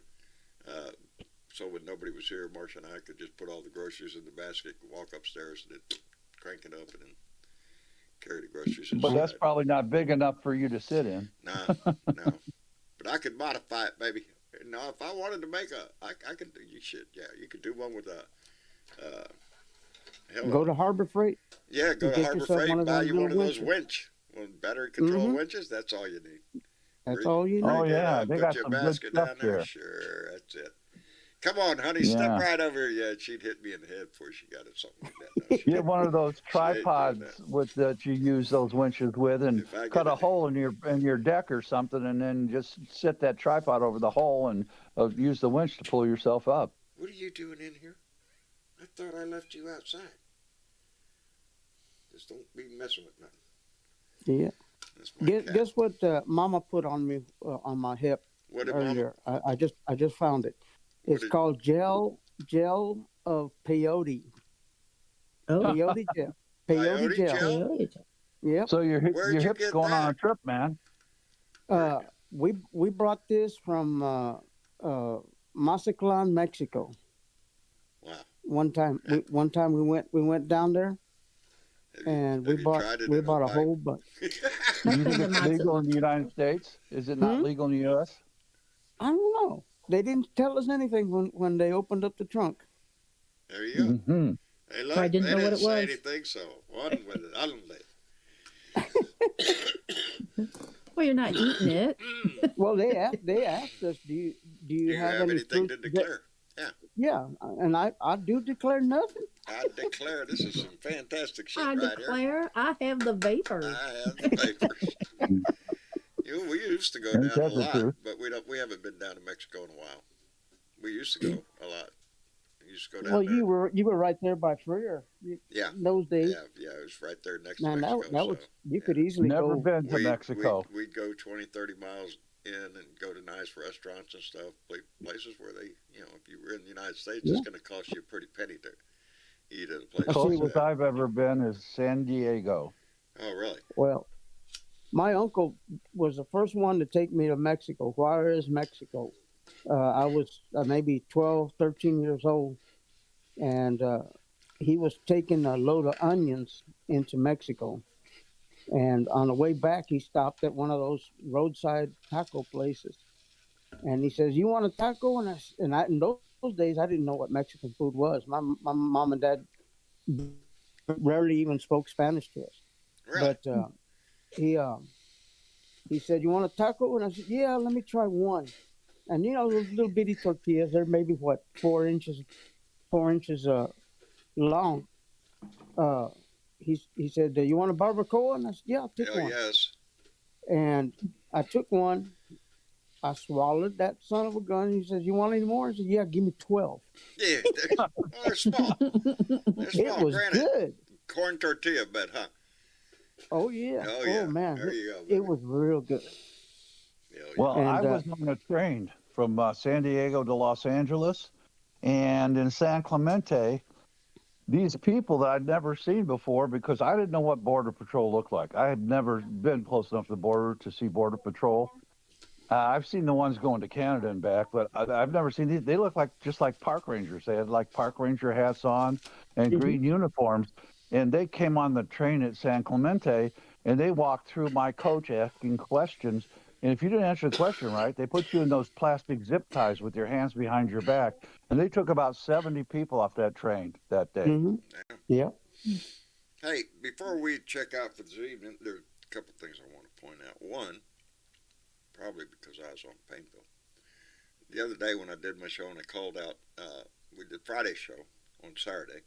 So when nobody was here, Marcia and I could just put all the groceries in the basket, walk upstairs, and then crank it up, and then carry the groceries But inside. that's probably not big enough for you to sit in. No, no. But I could modify it, baby. No, if I wanted to make I could. You should. Yeah, you could do one with a. Hell, Go to Harbor Freight. yeah, go to get Harbor yourself Freight, one of buy those you one of little those winch, battery control winches. That's all you need. That's all you need. Oh, yeah, they Put got your some good basket down stuff there. there. Sure, that's it. Come on, honey, step Yeah. right over here. Yeah, she'd hit me in the head before she got it, something like that. No, she Get one of those ain't doing tripods with that you use those winches with, and If I cut get a it- hole in your deck or something, and then just set that tripod over the hole and use the winch to pull yourself up. What are you doing in here? I thought I left you outside. Just don't be messing with nothing. Yeah. That's my cat. Guess what Mama put on me on my hip What did Mama? earlier? I just found it. It's did- called gel of peyote. Oh, Peyote gel. Peyote Peyote gel. gel? peyote. Yep. So your Where'd you hip's get going on a that? trip, man. We brought this from Mazatlan, Mexico. Wow. One time we went down there and we Have you tried it bought in a bike? whole bunch. You think it's legal in the United States? Is it not legal in the U.S.? I don't know. They didn't tell us anything when they opened up the trunk. There you go. Mm-hmm. Hey, look, I didn't they know what didn't it say was. anything, so on with it. I don't know. Well, you're not eating it. Well, they asked us, do you Do you have have any anything fruit to that-" declare? Yeah, and I do declare nothing. I declare this is some fantastic shit I right here. declare I have the vapors. I have the papers. We used to go Ain't down a that the lot, truth? but we haven't been down to Mexico in a while. We used to go a lot. We used to go down Well, there. you were right there by Freer. Yeah. In those days. Yeah, it was right there next Man, to that Mexico. was so, you yeah. could easily Never go. been to Mexico. We'd go 20, 30 miles in and go to nice restaurants and stuff, places where they, if you were in the United States, it's going to cost you a pretty penny to eat at a place. The like closest that. I've ever been is San Diego. Oh, really? Well, my uncle was the first one to take me to Mexico. Juarez, Mexico. I was maybe 12, 13 years old, and he was taking a load of onions into Mexico. And on the way back, he stopped at one of those roadside taco places. And he says, "You want a taco?" And in those days, I didn't know what Mexican food was. My mom and dad rarely even spoke Spanish to us. Really? But he said, "You want a taco?" And I said, "Yeah, let me try one." And those little bitty tortillas, they're maybe 4 inches long. He said, "You want a barbacoa?" And I said, "Yeah, I'll take Hell one." yes. And I took one. I swallowed that son of a gun. He says, "You want any more?" I said, "Yeah, give me 12." Yeah, they're small. They're It small. was Granted, good. corn tortilla, but huh? Oh yeah. Oh, yeah. Man, There you go, baby. it was real good. Hell yeah. Well, And, I was on a train from San Diego to Los Angeles, and in San Clemente, these people that I'd never seen before, because I didn't know what Border Patrol looked like. I had never been close enough to the border to see Border Patrol. I've seen the ones going to Canada and back, but I've never seen these. They look just like park rangers. They had like park ranger hats on and green uniforms. And they came on the train at San Clemente, and they walked through my coach asking questions. And if you didn't answer the question right, they put you in those plastic zip ties with your hands behind your back. And they took about 70 people off that train that day. Mm-hmm. Yeah. Hey, before we check out for this evening, there's a couple things I want to point out. One, probably because I was on pain pill. The other day when I did my show and I called out, we did Friday's show on Saturday.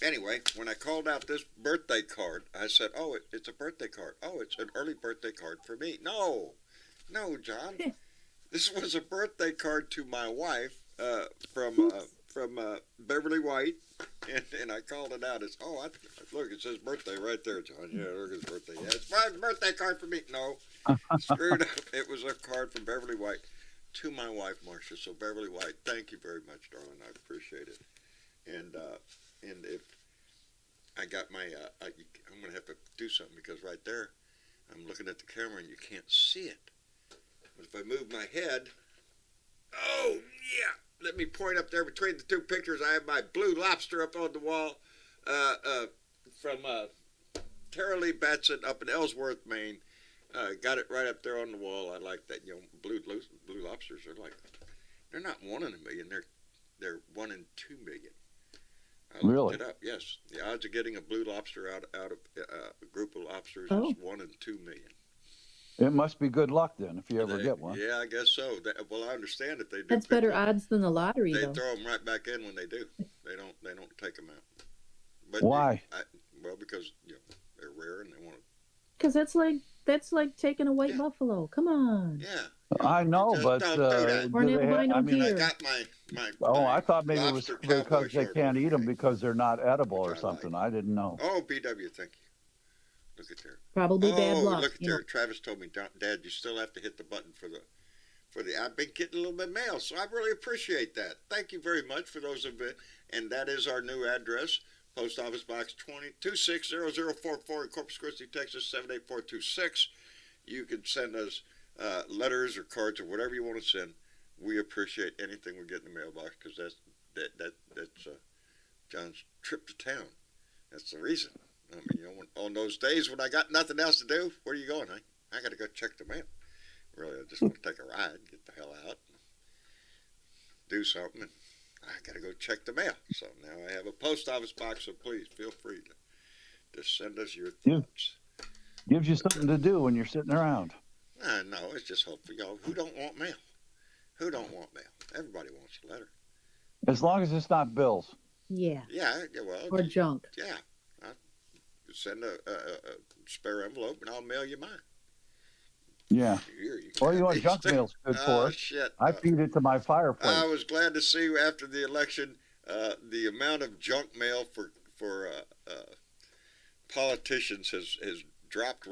Anyway, when I called out this birthday card, I said, "Oh, it's a birthday card. Oh, it's an early birthday card for me." No, John. This was a birthday card to my wife from Beverly White, and I called it out. It's look, it says birthday right there, John. Yeah, look at his birthday. Yeah, it's my birthday card for me. No, screwed up. It was a card from Beverly White to my wife, Marcia. So Beverly White, thank you very much, darling. I appreciate it. And if I got my, I'm gonna have to do something because right there, I'm looking at the camera and you can't see it. But if I move my head, oh yeah, let me point up there between the two pictures. I have my blue lobster up on the wall, from Tara Lee Batson up in Ellsworth, Maine. Got it right up there on the wall. I like that. Blue lobsters are like, they're not 1 in a million. They're 1 in 2 million. I Really? looked it up. Yes, the odds of getting a blue lobster out of a group of lobsters Oh. is 1 in 2 million. It must be good luck then if you ever get one. Yeah, I guess so. Well, I understand if they do. That's pick better one, odds than the lottery, they though. throw them right back in when they do. They don't take them out. But Why? Well, because they're rare and they want to. Because that's like taking a white buffalo. Come on. Yeah. I know, just but don't do that. Or an do they albino I mean, deer. I got my. oh, my I thought maybe it was lobster cowboy because they shirt can't on eat them today, because they're not edible which or I something. like. I didn't know. Oh, BW, thank you. Look at there. Probably bad luck. Look at there. Travis told me, Dad, you still have to hit the button for the. I've been getting a little bit of mail, so I really appreciate that. Thank you very much for those of it. And that is our new address. Post Office Box 2600044 in Corpus Christi, Texas 78426. You can send us letters or cards or whatever you want to send. We appreciate anything we get in the mailbox because that's John's trip to town. That's the reason. I mean, on those days when I got nothing else to do, where are you going? I got to go check the mail. Really, I just want to take a ride, get the hell out, do something, and I got to go check the mail. So now I have a post office box, so please feel free to send us your thoughts. Gives you something to do when you're sitting around. No, it's just hope for y'all. Who don't want mail? Who don't want mail? Everybody wants a letter. As long as it's not bills. Yeah. Yeah, well. Or junk. Yeah. Send a spare envelope, and I'll mail you mine. Yeah. Well, you know what junk mail's good for? Shit. I feed it to my fireplace. I was glad to see after the election the amount of junk mail for politicians has dropped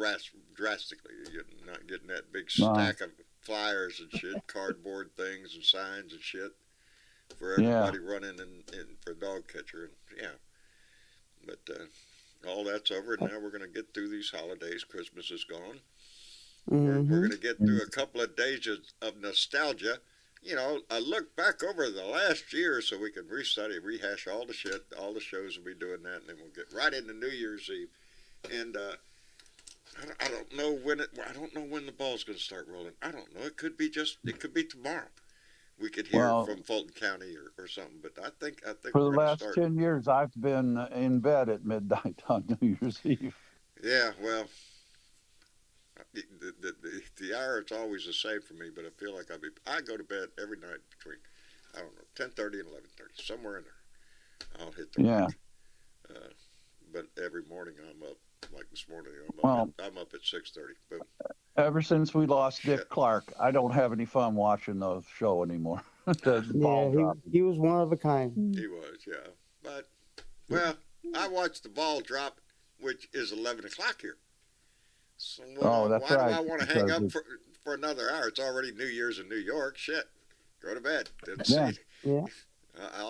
drastically. You're not getting that big stack of flyers and shit, cardboard things and signs and shit for everybody running in for a dog catcher. And, yeah. But all that's over, and now we're going to get through these holidays. Christmas is gone. We're going to get through a couple of days of nostalgia. I look back over the last year so we can rehash all the shit, all the shows, and be doing that, and then we'll get right into New Year's Eve. And I don't know when the ball's going to start rolling. I don't know. It could be tomorrow. We could hear from Fulton County or something. But I think for the last 10 years, I've been in bed at midnight on New Year's Eve. Yeah, well. The hour it's always the same for me, but I feel like I go to bed every night between 10:30 and 11:30, somewhere in there. I'll hit the mark. But every morning I'm up, like this morning. I'm up at 6:30. But ever since we lost Dick Clark, I don't have any fun watching the show anymore. He was one of a kind. He was, yeah. But I watched the ball drop, which is 11 o'clock here. So that's why right. do I want to hang up for another hour? It's already New Year's in New York. Shit. Go to bed. Yeah.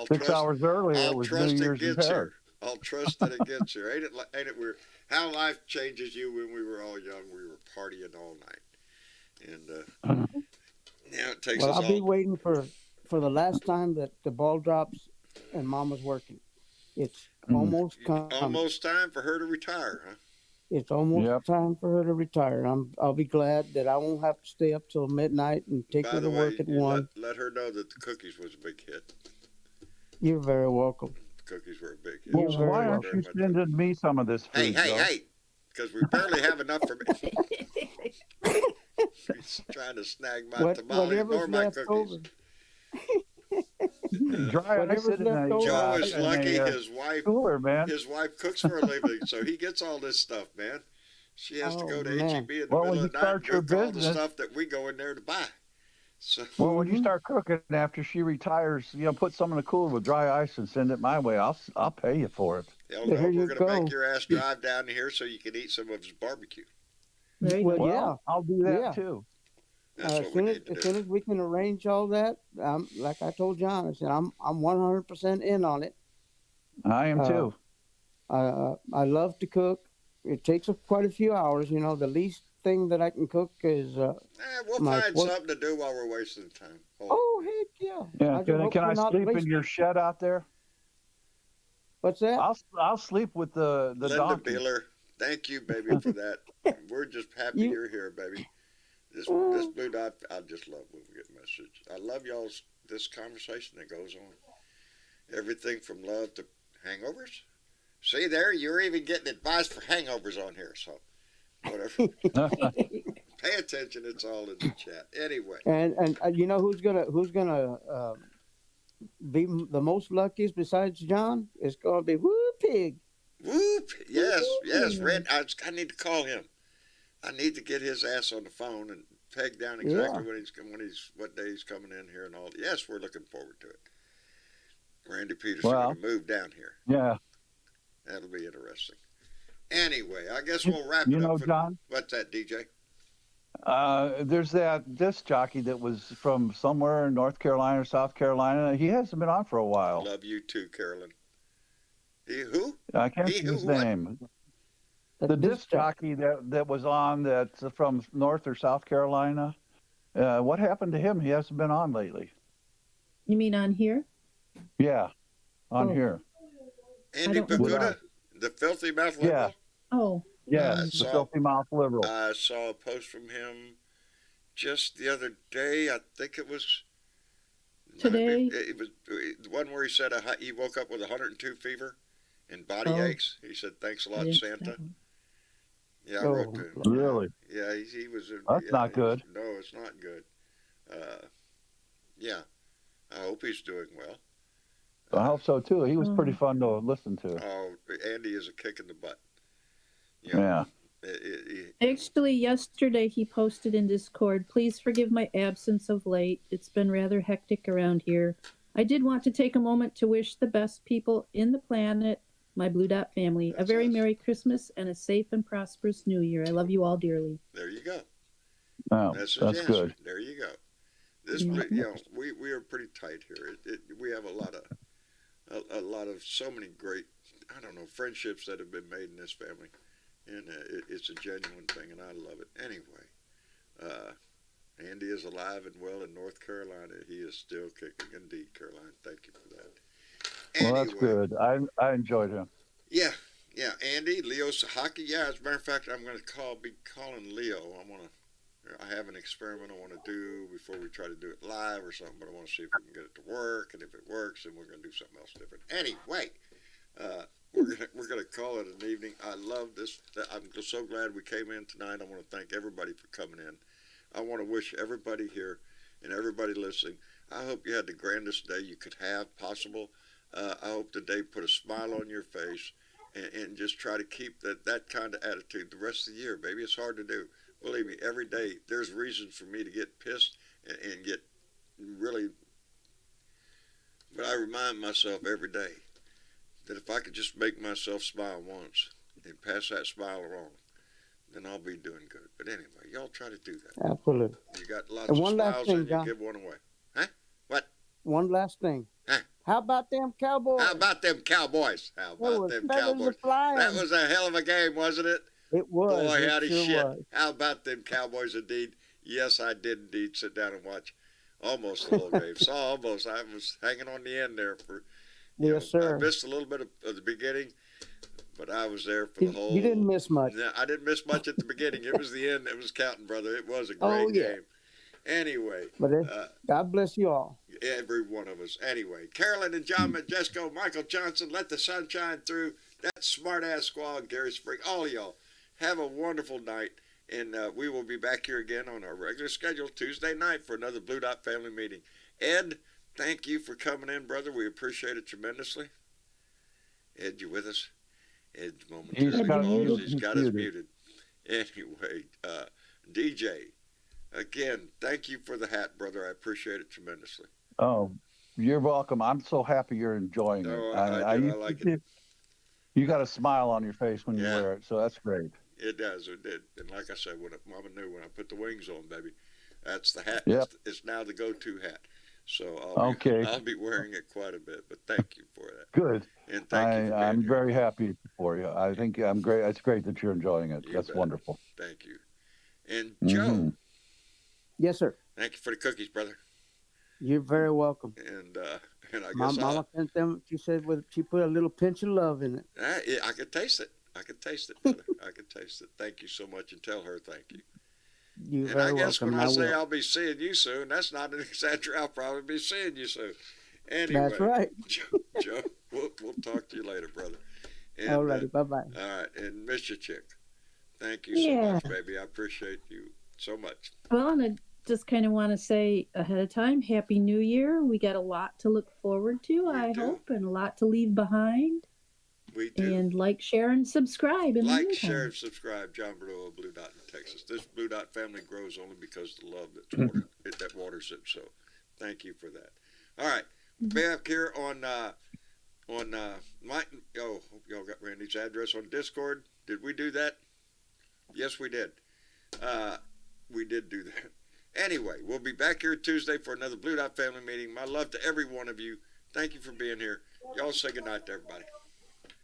6 hours earlier, I'll it was trust New it Year's gets in here. I'll trust that it gets here. Ain't it weird? How life changes you. When we were all young, we were partying all night. And now it takes us all. I'll be waiting for the last time that the ball drops and Mama's working. It's almost come. Almost time for her to retire, huh? It's almost time for her to retire. I'll be glad that I won't have to stay up till midnight and take her to work at 1. Let her know that the cookies was a big hit. You're very welcome. The cookies were a big hit. Well, why aren't you sending me some of this food? Hey! Because we barely have enough for me. He's trying to snag my tamale or my cookies. Over. Dry ice it in Joe is lucky his wife cooks for a living, so he gets all this stuff, man. She has to go to HEB in the middle of the night and cook all the stuff that we go in there to buy. So, well, when you start cooking after she retires, put some in the cooler with dry ice and send it my way. I'll pay you for it. We're going to make your ass drive down here so you can eat some of his barbecue. Well, I'll do that too. As soon as we can arrange all that, like I told John, I said I'm 100% in on it. I am too. I love to cook. It takes quite a few hours. The least thing that I can cook is. We'll find something to do while we're wasting time. Oh heck yeah! Yeah. Can I sleep in your shed out there? What's that? I'll sleep with the Linda donkey. Beeler, Thank you, baby, for that. We're just happy you're here, baby. This Blue Dot, I just love when we get messages. I love y'all's this conversation that goes on. Everything from love to hangovers. See there, you're even getting advice for hangovers on here. So whatever. Pay attention. It's all in the chat. Anyway. And you know who's gonna be the most luckiest besides John? It's gonna be Woo Pig. Whoop! Yes, yes, Red. I need to call him. I need to get his ass on the phone and peg down exactly what day he's coming in here and all. Yes, we're looking forward to it. Randy Peterson going to move down here. Yeah. That'll be interesting. Anyway, I guess we'll wrap it up. You know, John? What's that, DJ? There's that disc jockey that was from somewhere in North Carolina or South Carolina. He hasn't been on for a while. Love you too, Carolyn. Who? I can't see his name. The disc jockey that was on that's from North or South Carolina. What happened to him? He hasn't been on lately. You mean on here? Yeah, on here. Andy Pagoda, the filthy mouth liberal? Yeah. Oh. Yeah, the filthy mouth liberal. I saw a post from him just the other day. I think it was today. It was the one where he said he woke up with 102 fever and body aches. He said, "Thanks a lot, Santa." Yeah, I wrote to him. Really? Yeah, he was. That's not good. No, it's not good. Yeah, I hope he's doing well. I hope so too. He was pretty fun to listen to. Oh, Andy is a kick in the butt. You Yeah. know, Actually, yesterday he posted in Discord, "Please forgive my absence of late. It's been rather hectic around here. I did want to take a moment to wish the best people in the planet, my Blue Dot family, a very Merry Christmas and a safe and prosperous New Year. I love you all dearly." There you go. Oh, that's good. There you go. This, you know, we are pretty tight here. We have a lot of so many great, I don't know, friendships that have been made in this family, and it's a genuine thing, and I love it. Anyway, Andy is alive and well in North Carolina. He is still kicking. Indeed, Caroline. Thank you for that. Anyway, well, that's good. I enjoyed him. Yeah, Andy, Leo Sahaki. Yeah, as a matter of fact, I'm going to be calling Leo. I have an experiment I want to do before we try to do it live or something, but I want to see if we can get it to work, and if it works, then we're going to do something else different. Anyway, we're going to call it an evening. I love this. I'm so glad we came in tonight. I want to thank everybody for coming in. I want to wish everybody here and everybody listening, I hope you had the grandest day you could have possible. I hope the day put a smile on your face, and just try to keep that kind of attitude the rest of the year, baby. It's hard to do. Believe me, every day there's reasons for me to get pissed and get really, but I remind myself every day that if I could just make myself smile once and pass that smile along, then I'll be doing good. But anyway, y'all try to do that. Absolutely. You got lots of smiles and you give one away. Huh? What? One last thing. Huh? How about them Cowboys? How about them Cowboys? How about them Cowboys? That was a hell of a game, wasn't it? It was. Boy, howdy sure shit. was. How about them Cowboys indeed? Yes, I did indeed sit down and watch almost the whole game. Saw almost. I was hanging on the end there for, yes, sir. I missed a little bit of the beginning, but I was there for the whole. You didn't miss much. Yeah, I didn't miss much at the beginning. It was the end that was counting, brother. It was a great game. Anyway. But God bless you all. Every one of us. Anyway, Carolyn and John Majesco, Michael Johnson, let the sun shine through. That smart-ass squad, Gary Spring, all of y'all. Have a wonderful night, and we will be back here again on our regular schedule Tuesday night for another Blue Dot family meeting. Ed, thank you for coming in, brother. We appreciate it tremendously. Ed, you with us? Ed's momentarily he's got us muted. Anyway, DJ, again, thank you for the hat, brother. I appreciate it tremendously. Oh, you're welcome. I'm so happy you're enjoying it. I like it. You got a smile on your face when you wear it, so that's great. It does. It did. And like I said, Mama knew when I put the wings on, baby, that's the hat. Yep. It's now the go-to hat. So I'll be wearing it quite a bit. But thank you for that. Good. And thank you. I'm very happy for you. I think I'm great. It's great that you're enjoying it. That's wonderful. Thank you. And Joe. Yes, sir. Thank you for the cookies, brother. You're very welcome. And I guess Mama sent them. She said she put a little pinch of love in it. I could taste it. I can taste it, brother. I can taste it. Thank you so much, and tell her thank you. You're And I very guess welcome. when I say will. I'll be seeing you soon, that's not an exaggeration. I'll probably be seeing you soon. Anyway, That's right. Joe, we'll talk to you later, brother. And, All righty. Bye bye. all right, and Miss your chick. Thank you so Yeah. much, baby. I appreciate you so much. Well, and I just kind of want to say ahead of time, Happy New Year. We got a lot to look forward to, I do. hope, and a lot to leave behind. We do. And like, share, and subscribe. In the Like, meantime. share, and subscribe. John Bordeaux of Blue Dot in Texas. This Blue Dot family grows only because of the love that waters it. So, thank you for that. All right, back here on my oh, y'all got Randy's address on Discord. Did we do that? Yes, we did. We did do that. Anyway, we'll be back here Tuesday for another Blue Dot family meeting. My love to every one of you. Thank you for being here. Y'all say goodnight to everybody.